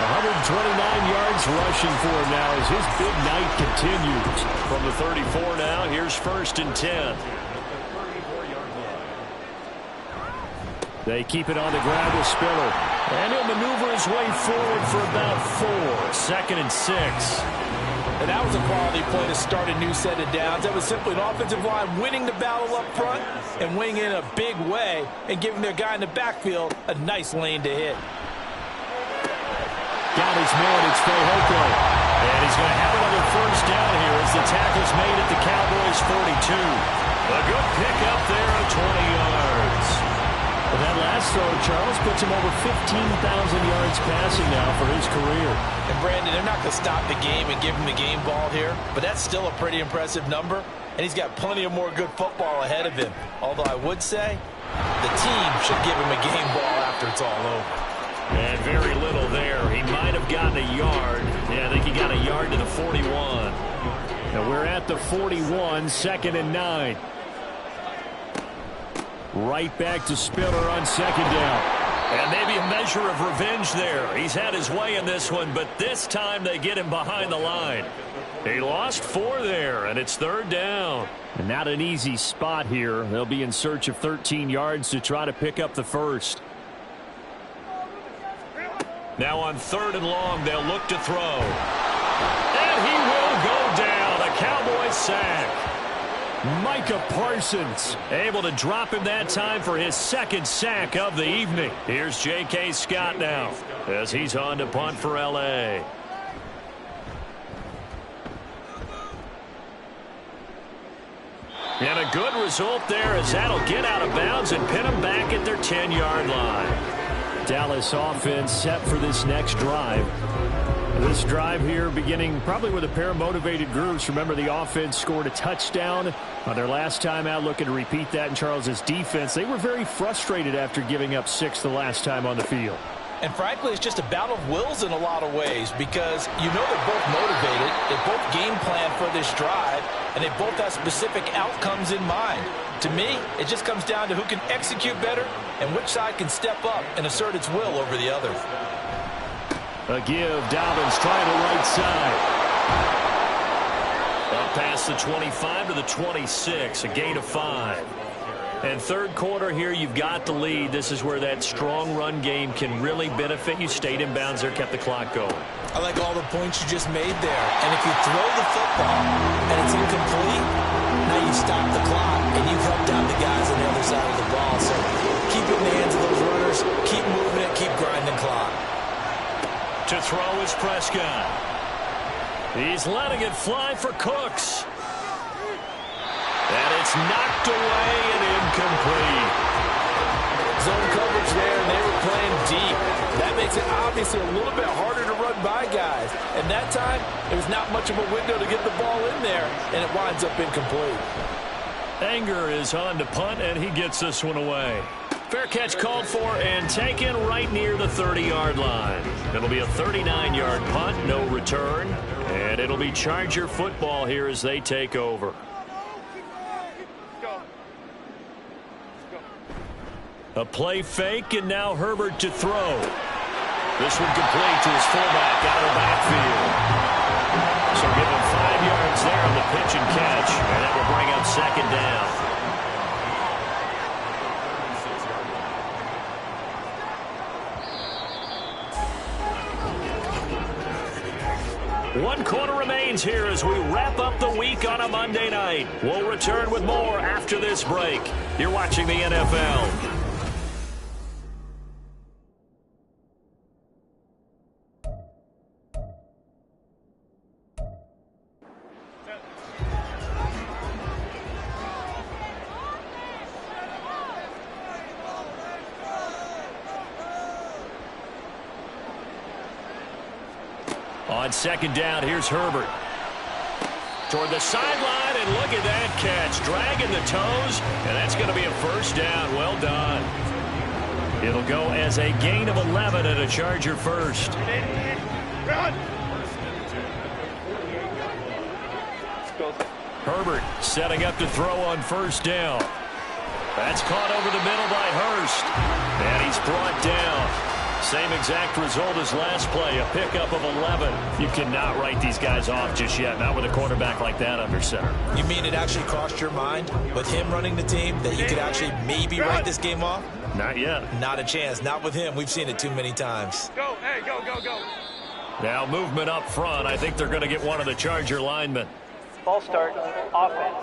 129 yards rushing for him now as his big night continues. From the 34 now, here's 1st and 10. They keep it on the ground with Spiller. And he'll maneuver his way forward for about 4. 2nd and 6. And that was a quality play to start a new set of downs. That was simply an offensive line winning the battle up front and winning in a big way and giving their guy in the backfield a nice lane to hit. Got his man, it's Fehoko. And he's going to have another 1st down here as the tackle's made at the Cowboys' 42. A good pickup there of 20 yards. Well, that last throw, Charles, puts him over 15,000 yards passing now for his career. And Brandon, they're not going to stop the game and give him the game ball here, but that's still a pretty impressive number, and he's got plenty of more good football ahead of him. Although I would say the team should give him a game ball after it's all over. And very little there. He might have gotten a yard. Yeah, I think he got a yard to the 41. Now we're at the 41, 2nd and 9. Right back to Spiller on 2nd down. And maybe a measure of revenge there. He's had his way in this one, but this time they get him behind the line. He lost 4 there, and it's 3rd down. And not an easy spot here. They'll be in search of 13 yards to try to pick up the 1st. Now on 3rd and long, they'll look to throw. And he will go down. A Cowboys sack. Micah Parsons able to drop him that time for his 2nd sack of the evening. Here's J.K. Scott now as he's on to punt for L.A. And a good result there as that'll get out of bounds and pin them back at their 10-yard line. Dallas offense set for this next drive. This drive here beginning probably with a pair of motivated groups. Remember, the offense scored a touchdown on their last time out, looking to repeat that in Charles's defense. They were very frustrated after giving up 6 the last time on the field. And frankly, it's just a battle of wills in a lot of ways because you know they're both motivated, they both game plan for this drive, and they both have specific outcomes in mind. To me, it just comes down to who can execute better and which side can step up and assert its will over the other. A give, Dobbins trying the right side. Up past the 25 to the 26, a gain of 5. And 3rd quarter here, you've got the lead. This is where that strong run game can really benefit you. Stayed in bounds there, kept the clock going. I like all the points you just made there. And if you throw the football and it's incomplete, now you stop the clock and you've helped out the guys on the other side of the ball. So keep it in the hands of those runners, keep moving it, keep grinding clock. To throw is Prescott. He's letting it fly for Cooks. And it's knocked away and incomplete. Zone coverage there, and they were playing deep. That makes it obviously a little bit harder to run by guys. And that time, there was not much of a window to get the ball in there, and it winds up incomplete. Anger is on to punt, and he gets this one away. Fair catch called for and taken right near the 30-yard line. It'll be a 39-yard punt, no return. And it'll be Charger football here as they take over. A play fake, and now Herbert to throw. This one complete to his fullback out of the backfield. So give him 5 yards there on the pitch and catch, and that will bring up 2nd down. One quarter remains here as we wrap up the week on a Monday night. We'll return with more after this break. You're watching the NFL. On 2nd down, here's Herbert. Toward the sideline, and look at that catch. Dragging the toes, and that's going to be a 1st down. Well done. It'll go as a gain of 11 and a Charger 1st. Herbert setting up to throw on 1st down. That's caught over the middle by Hurst. And he's brought down. Same exact result as last play, a pickup of 11. You cannot write these guys off just yet, not with a quarterback like that under center. You mean it actually crossed your mind with him running the team that you could actually maybe write this game off? Not yet. Not a chance. Not with him. We've seen it too many times. Go, hey, go, go, go. Now movement up front. I think they're going to get one of the Charger linemen. False start, offense.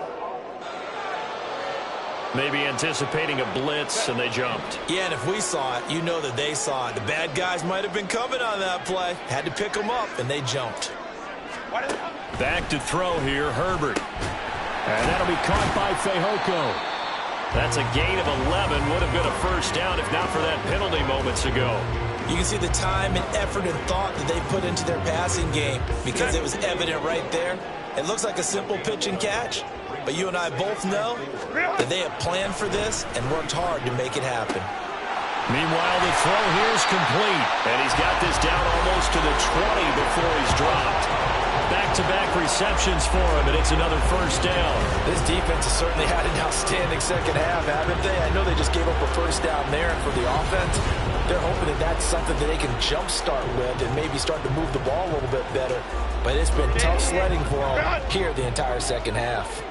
Maybe anticipating a blitz, and they jumped. Yeah, and if we saw it, you know that they saw it. The bad guys might have been coming on that play. Had to pick them up, and they jumped. Back to throw here, Herbert. And that'll be caught by Fehoko. That's a gain of 11. Would have been a first down if not for that penalty moments ago. You can see the time and effort and thought that they put into their passing game because it was evident right there. It looks like a simple pitch and catch, but you and I both know that they have planned for this and worked hard to make it happen. Meanwhile, the throw here is complete, and he's got this down almost to the 20 before he's dropped. Back-to-back receptions for him, and it's another first down. This defense has certainly had an outstanding second half, haven't they? I know they just gave up a first down there, and for the offense, they're hoping that that's something that they can jumpstart with and maybe start to move the ball a little bit better. But it's been tough sledding for them here the entire second half.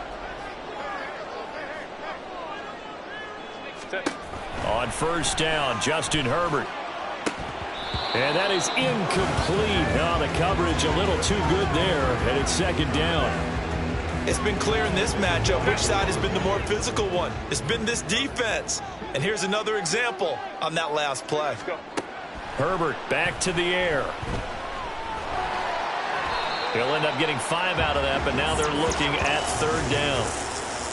On first down, Justin Herbert. And that is incomplete. Now the coverage a little too good there, and it's second down. It's been clear in this matchup which side has been the more physical one. It's been this defense. And here's another example on that last play. Herbert back to the air. He'll end up getting 5 out of that, but now they're looking at third down.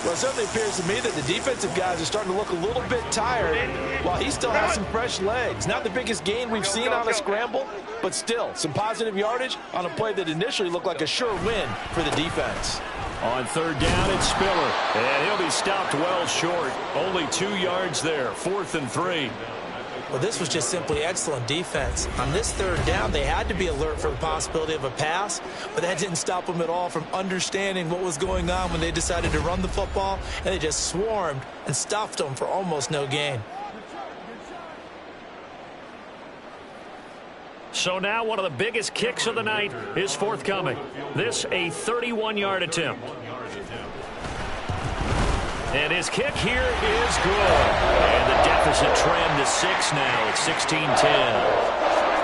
Well, it certainly appears to me that the defensive guys are starting to look a little bit tired while he still has some fresh legs. Not the biggest gain we've seen on a scramble, but still some positive yardage on a play that initially looked like a sure win for the defense. On third down, it's Spiller, and he'll be stopped well short. Only 2 yards there, 4th and 3. Well, this was just simply excellent defense. On this third down, they had to be alert for the possibility of a pass, but that didn't stop them at all from understanding what was going on when they decided to run the football, and they just swarmed and stuffed them for almost no gain. So now one of the biggest kicks of the night is forthcoming. This a 31-yard attempt. And his kick here is good. And the deficit trimmed to 6 now. It's 16-10.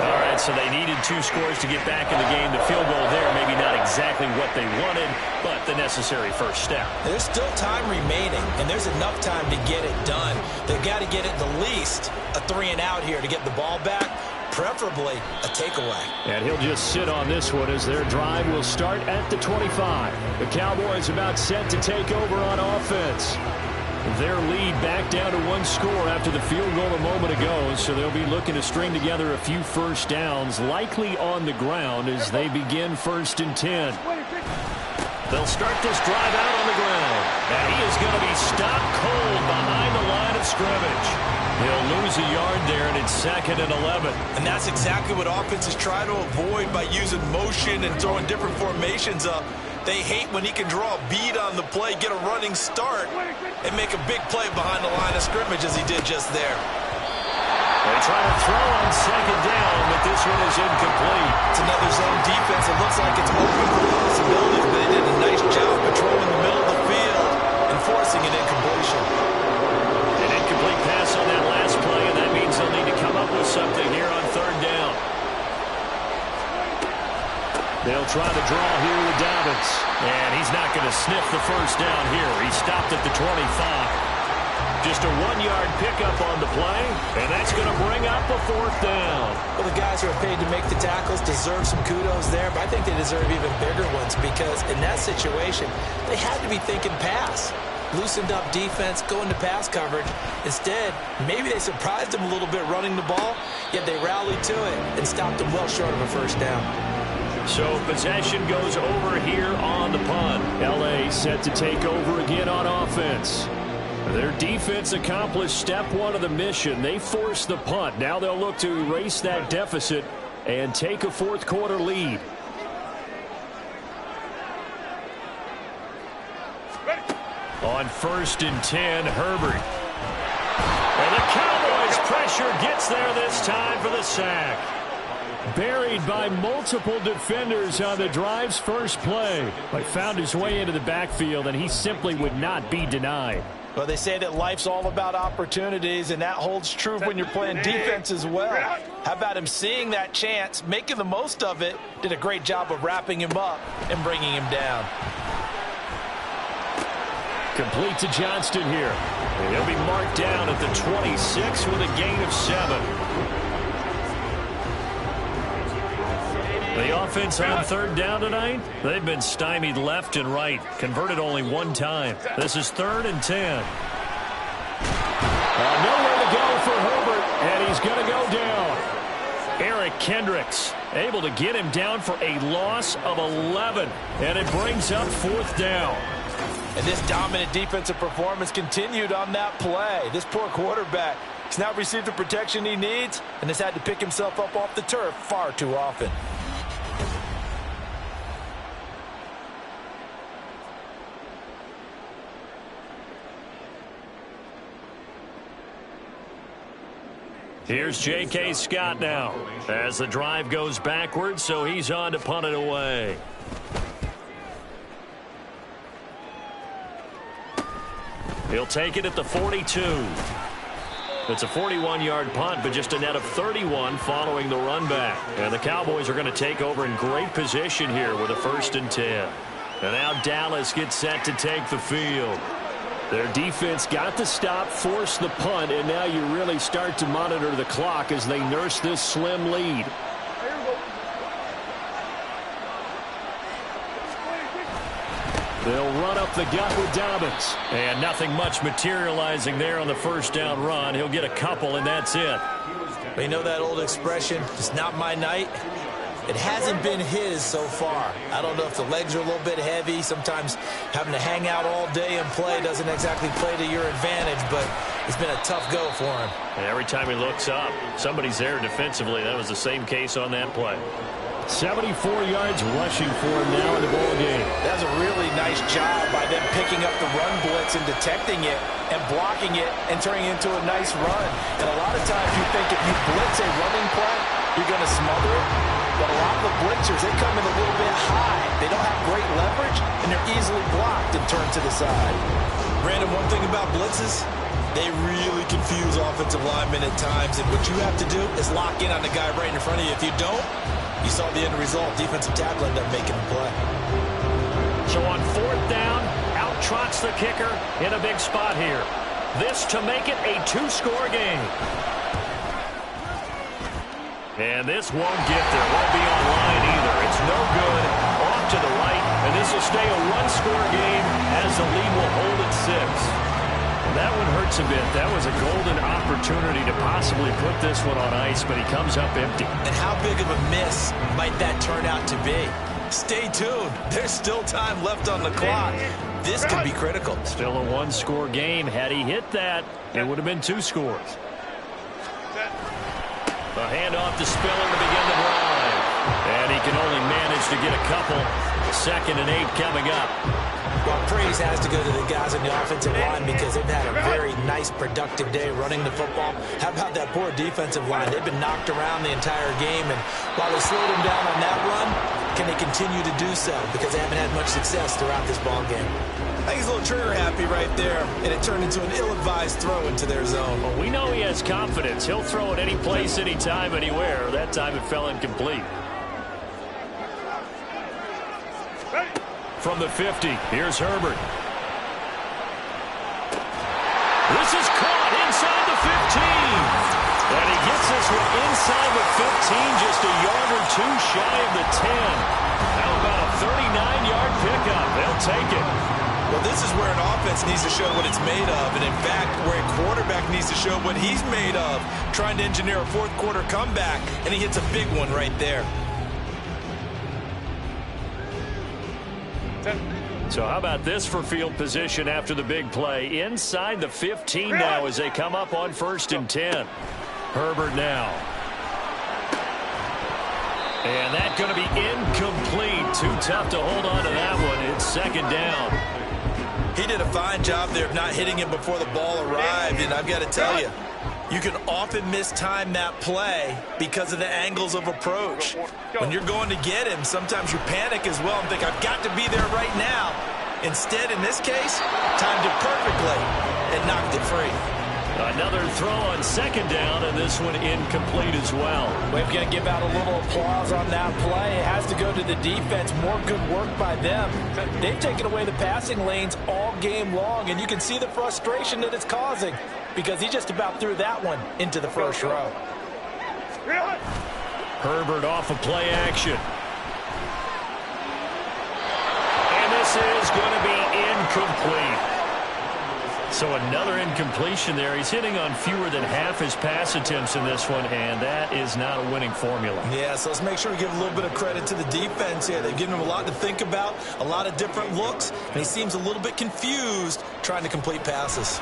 All right, so they needed 2 scores to get back in the game. The field goal there, maybe not exactly what they wanted, but the necessary first step. There's still time remaining, and there's enough time to get it done. They've got to get at the least a 3-and-out here to get the ball back, preferably a takeaway. And he'll just sit on this one as their drive will start at the 25. The Cowboys about set to take over on offense. Their lead back down to 1 score after the field goal a moment ago, so they'll be looking to string together a few first downs, likely on the ground as they begin 1st and 10. They'll start this drive out on the ground, and he is going to be stopped cold behind the line of scrimmage. He'll lose a yard there, and it's 2nd and 11. And that's exactly what offenses try to avoid by using motion and throwing different formations up. They hate when he can draw a bead on the play, get a running start, and make a big play behind the line of scrimmage as he did just there. They try to throw on 2nd down, but this one is incomplete. It's another zone defense. It looks like it's open for possibilities, but they did a nice job patrolling the middle of the field and forcing an incompletion. An incomplete pass on that last play, and that means they'll need to come up with something here on 3rd down. They'll try to draw here with Dobbins. And he's not going to sniff the first down here. He stopped at the 25. Just a 1-yard pickup on the play, and that's going to bring up a 4th down. Well, the guys who are paid to make the tackles deserve some kudos there, but I think they deserve even bigger ones because in that situation, they had to be thinking pass. Loosened up defense, going to pass coverage. Instead, maybe they surprised them a little bit running the ball, yet they rallied to it and stopped them well short of a first down. So possession goes over here on the punt. L.A. set to take over again on offense. Their defense accomplished step 1 of the mission. They forced the punt. Now they'll look to erase that deficit and take a 4th quarter lead. On 1st and 10, Herbert. And the Cowboys pressure, gets there this time for the sack. Buried by multiple defenders on the drive's first play, but found his way into the backfield, and he simply would not be denied. Well, they say that life's all about opportunities, and that holds true when you're playing defense as well. How about him seeing that chance, making the most of it, did a great job of wrapping him up and bringing him down. Complete to Johnston here. And he'll be marked down at the 26 with a gain of 7. The offense on third down tonight, they've been stymied left and right, converted only one time. This is 3rd and 10. Nowhere to go for Herbert, and he's going to go down. Eric Kendricks able to get him down for a loss of 11, and it brings up 4th down. And this dominant defensive performance continued on that play. This poor quarterback has not received the protection he needs and has had to pick himself up off the turf far too often. Here's J.K. Scott now as the drive goes backwards, so he's on to punt it away. He'll take it at the 42. It's a 41-yard punt, but just a net of 31 following the run back. And the Cowboys are going to take over in great position here with a 1st and 10. And now Dallas gets set to take the field. Their defense got the stop, forced the punt, and now you really start to monitor the clock as they nurse this slim lead. They'll run up the gut with Dobbins. And nothing much materializing there on the 1st down run. He'll get a couple, and that's it. You know that old expression, it's not my night? It hasn't been his so far. I don't know if the legs are a little bit heavy. Sometimes having to hang out all day and play doesn't exactly play to your advantage, but it's been a tough go for him. And every time he looks up, somebody's there defensively. That was the same case on that play. 74 yards rushing for him now in the ball game. That's a really nice job by them picking up the run blitz and detecting it and blocking it and turning it into a nice run. And a lot of times you think if you blitz a running play, you're going to smother it. But a lot of the blitzers, they come in a little bit high. They don't have great leverage, and they're easily blocked and turned to the side. Brandon, one thing about blitzes, they really confuse offensive linemen at times. And what you have to do is lock in on the guy right in front of you. If you don't, you saw the end result. Defensive tackle ended up making the play. So on 4th down, out trots the kicker in a big spot here. This to make it a 2-score game. And this won't get there. Won't be online either. It's no good. Off to the right. And this will stay a 1-score game as the lead will hold at 6. That one hurts a bit. That was a golden opportunity to possibly put this one on ice, but he comes up empty. And how big of a miss might that turn out to be? Stay tuned. There's still time left on the clock. This could be critical. Still a 1-score game. Had he hit that, it would have been 2 scores. A handoff to Spiller to begin the drive. And he can only manage to get a couple. 2nd and 8 coming up. Well, praise has to go to the guys in the offensive line because they've had a very nice, productive day running the football. How about that poor defensive line? They've been knocked around the entire game, and while they slowed them down on that run, can they continue to do so? Because they haven't had much success throughout this ball game. I think he's a little trigger happy right there, and it turned into an ill-advised throw into their zone. Well, we know he has confidence. He'll throw it any place, anytime, anywhere. That time it fell incomplete. From the 50, here's Herbert. This is caught inside the 15. And he gets this one inside the 15, just a yard or 2 shy of the 10. How about a 39-yard pickup? They'll take it. Well, this is where an offense needs to show what it's made of, and in fact, where a quarterback needs to show what he's made of, trying to engineer a 4th-quarter comeback, and he hits a big one right there. So how about this for field position after the big play? Inside the 15 now as they come up on 1st and 10. Herbert now. And that's going to be incomplete. Too tough to hold on to that one. It's 2nd down. He did a fine job there of not hitting him before the ball arrived, and I've got to tell you, You can often mistime that play because of the angles of approach. When you're going to get him, sometimes you panic as well and think, I've got to be there right now. Instead, in this case, timed it perfectly and knocked it free. Another throw on second down, and this one incomplete as well. We're going to give out a little applause on that play. It has to go to the defense. More good work by them. They've taken away the passing lanes all game long, and you can see the frustration that it's causing because he just about threw that one into the first row. Herbert off of play action. And this is going to be incomplete. So another incompletion there. He's hitting on fewer than half his pass attempts in this one, and that is not a winning formula. Yeah, so let's make sure we give a little bit of credit to the defense here. They've given him a lot to think about, a lot of different looks, and he seems a little bit confused trying to complete passes.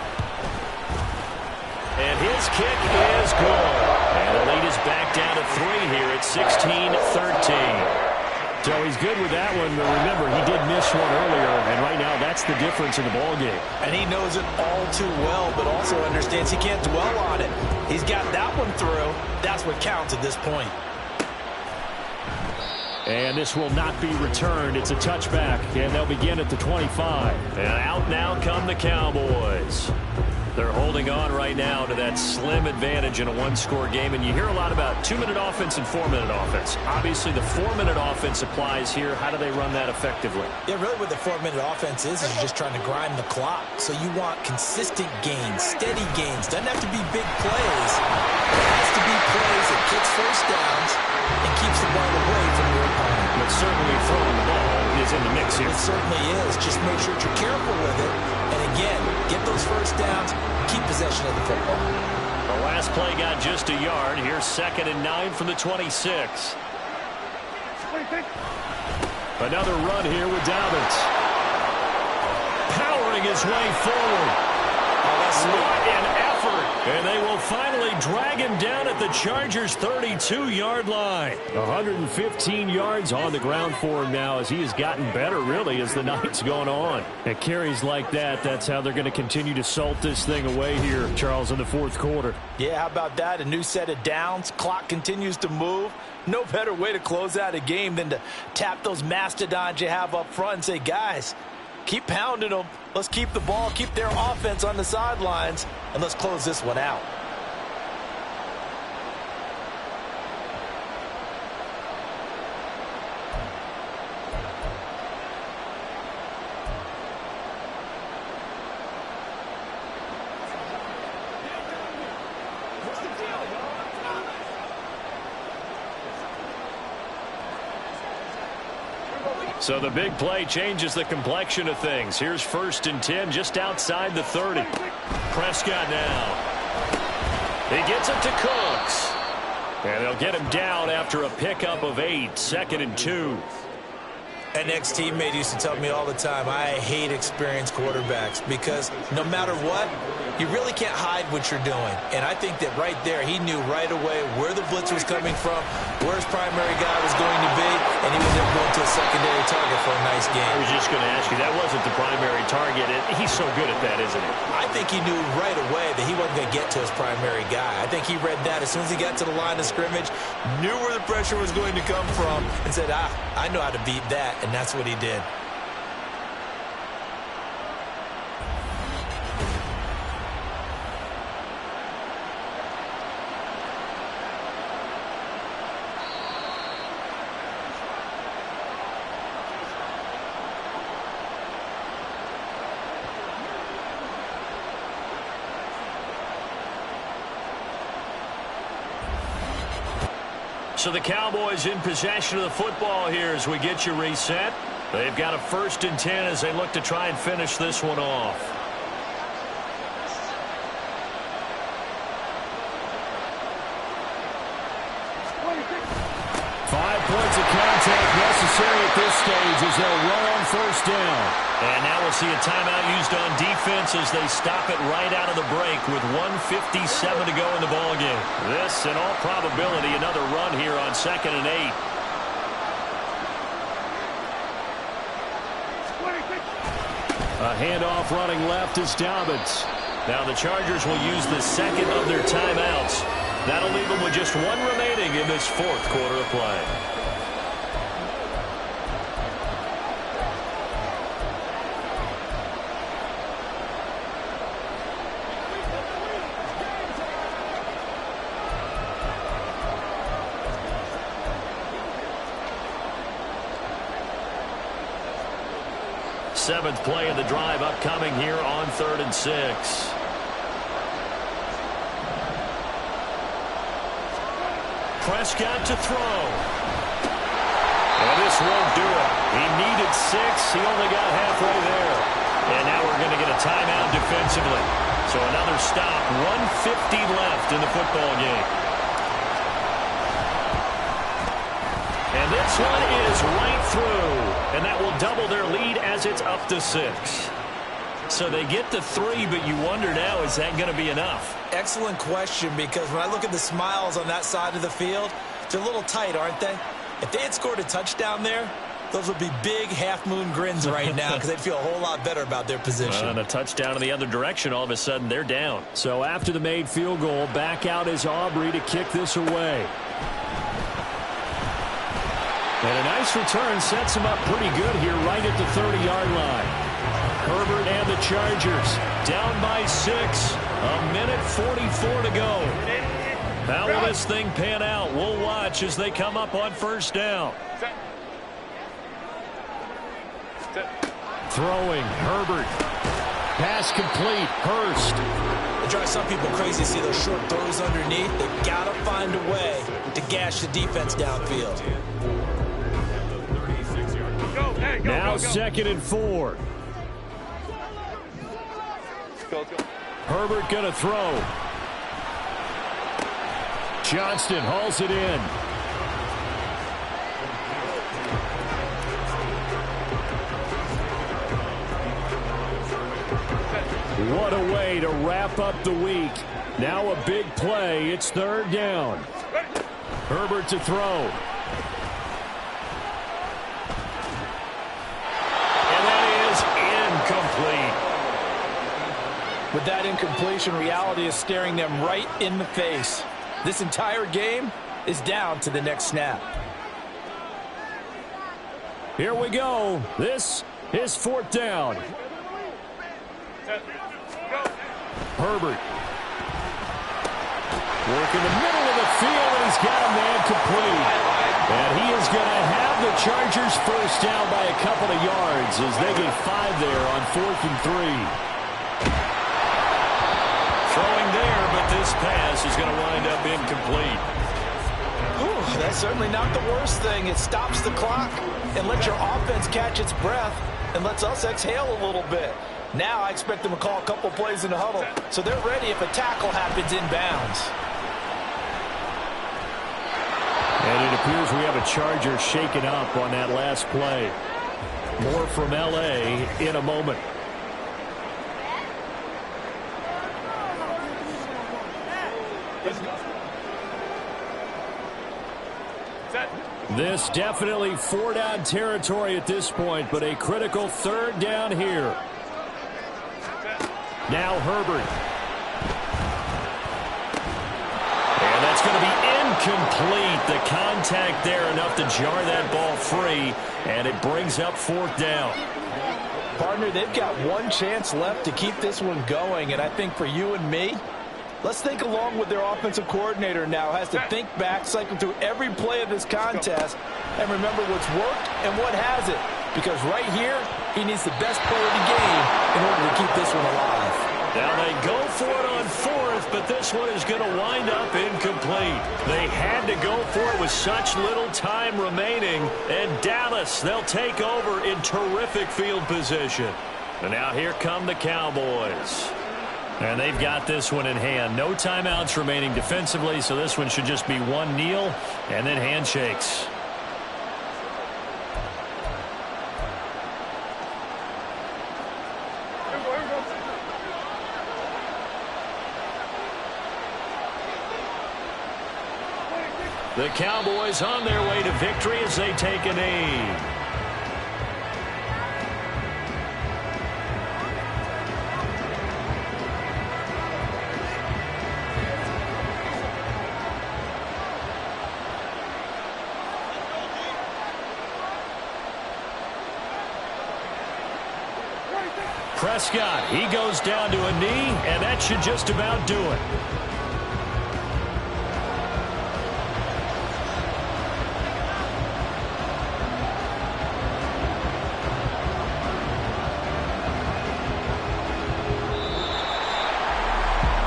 And his kick is good. And the lead is back down to 3 here at 16-13. So he's good with that one, but remember, he did miss one earlier, and right now that's the difference in the ballgame. And he knows it all too well, but also understands he can't dwell on it. He's got that one through. That's what counts at this point. And this will not be returned. It's a touchback, and they'll begin at the 25. And out now come the Cowboys. They're holding on right now to that slim advantage in a one-score game, and you hear a lot about 2-minute offense and 4-minute offense. Obviously, the 4-minute offense applies here. How do they run that effectively? Yeah, really what the 4-minute offense is you're just trying to grind the clock. So you want consistent gains, steady gains. Doesn't have to be big plays. It has to be plays that gets first downs and keeps the ball away from your opponent. But certainly throwing the ball is in the mix here. It certainly is. Just make sure that you're careful with it. And again, get those first downs, keep possession of the football. The last play got just a yard. Here's 2nd and 9 from the 26. Another run here with Dobbins. Powering his way forward. What an effort. And they will finally drag him down at the Chargers' 32-yard line. 115 yards on the ground for him now as he has gotten better, really, as the night's gone on. And carries like that, that's how they're going to continue to salt this thing away here, Charles, in the fourth quarter. Yeah, how about that? A new set of downs. Clock continues to move. No better way to close out a game than to tap those mastodons you have up front and say, guys, keep pounding them. Let's keep the ball, keep their offense on the sidelines, and let's close this one out. So the big play changes the complexion of things. Here's 1st and 10 just outside the 30. Prescott now. He gets it to Cooks. And they'll get him down after a pickup of 8. 2nd and 2. An ex-teammate used to tell me all the time, I hate experienced quarterbacks because no matter what, you really can't hide what you're doing. And I think that right there, he knew right away where the blitz was coming from, where his primary guy was going to be, and he was able to go to a secondary target for a nice game. I was just going to ask you, that wasn't the primary target. He's so good at that, isn't he? I think he knew right away that he wasn't going to get to his primary guy. I think he read that as soon as he got to the line of scrimmage, knew where the pressure was going to come from, and said, I know how to beat that. And that's what he did. So the Cowboys in possession of the football here as we get you reset. They've got a 1st and 10 as they look to try and finish this one off. 5 points of contact necessary at this stage as they'll run on 1st down. And now we'll see a timeout used on defense as they stop it right out of the break with 1:57 to go in the ballgame. This, in all probability, another run here on 2nd and 8. A handoff running left is Dobbins. Now the Chargers will use the second of their timeouts. That'll leave them with just one remaining in this fourth quarter of play. Seventh play of the drive upcoming here on 3rd and 6. Prescott to throw. And this won't do it. He needed 6. He only got halfway there. And now we're going to get a timeout defensively. So another stop. 1:50 left in the football game. And this one is right through. And that will double their lead as it's up to 6. So they get to 3, but you wonder now, is that going to be enough? Excellent question, because when I look at the smiles on that side of the field, they're a little tight, aren't they? If they had scored a touchdown there, those would be big half-moon grins right now because they'd feel a whole lot better about their position. And a touchdown in the other direction, all of a sudden they're down. So after the made field goal, back out is Aubrey to kick this away. And a nice return sets him up pretty good here right at the 30-yard line. Herbert and the Chargers down by 6. 1:44 to go. How will this thing pan out? We'll watch as they come up on first down. Throwing, Herbert. Pass complete, Hurst. It drives some people crazy to see those short throws underneath. They've got to find a way to gash the defense downfield. Now 2nd and 4. Herbert going to throw. Johnston hauls it in. What a way to wrap up the week. Now a big play. It's 3rd down. Herbert to throw. And that is incomplete. With that incompletion, reality is staring them right in the face. This entire game is down to the next snap. Here we go. This is 4th down. Herbert. Working the middle of the field, and he's got a man complete. And he is going to have the Chargers first down by a couple of yards as they get 5 there on 4th and 3. Throwing there, but this pass is going to wind up incomplete. Ooh, that's certainly not the worst thing. It stops the clock and lets your offense catch its breath and lets us exhale a little bit. Now I expect them to call a couple plays in the huddle, so they're ready if a tackle happens inbounds. And it appears we have a Charger shaken up on that last play. More from L.A. in a moment. This definitely 4-down territory at this point, but a critical 3rd down here. Now Herbert. And that's going to be incomplete. The contact there enough to jar that ball free, and it brings up 4th down. Partner, they've got one chance left to keep this one going, and I think for you and me, let's think along with their offensive coordinator now. Has to think back, cycle through every play of this contest, and remember what's worked and what hasn't. Because right here, he needs the best play of the game in order to keep this one alive. Now they go for it on 4th, but this one is going to wind up incomplete. They had to go for it with such little time remaining, and Dallas, they'll take over in terrific field position. And now here come the Cowboys. And they've got this one in hand. No timeouts remaining defensively, so this one should just be one kneel and then handshakes. The Cowboys on their way to victory as they take a knee. Prescott, he goes down to a knee, and that should just about do it.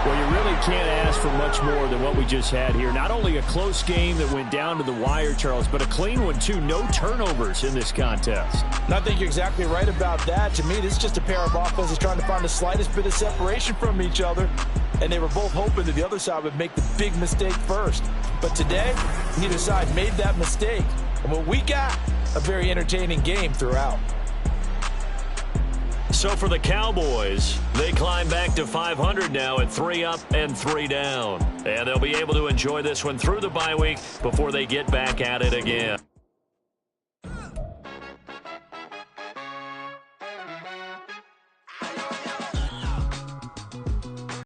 Well, you really can't ask for much more than what we just had here. Not only a close game that went down to the wire, Charles, but a clean one, too. No turnovers in this contest. And I think you're exactly right about that. To me, this is just a pair of offenses trying to find the slightest bit of separation from each other, and they were both hoping that the other side would make the big mistake first. But today, neither side made that mistake. And what we got, a very entertaining game throughout. So for the Cowboys, they climb back to 500 now at 3 up and 3 down. And they'll be able to enjoy this one through the bye week before they get back at it again.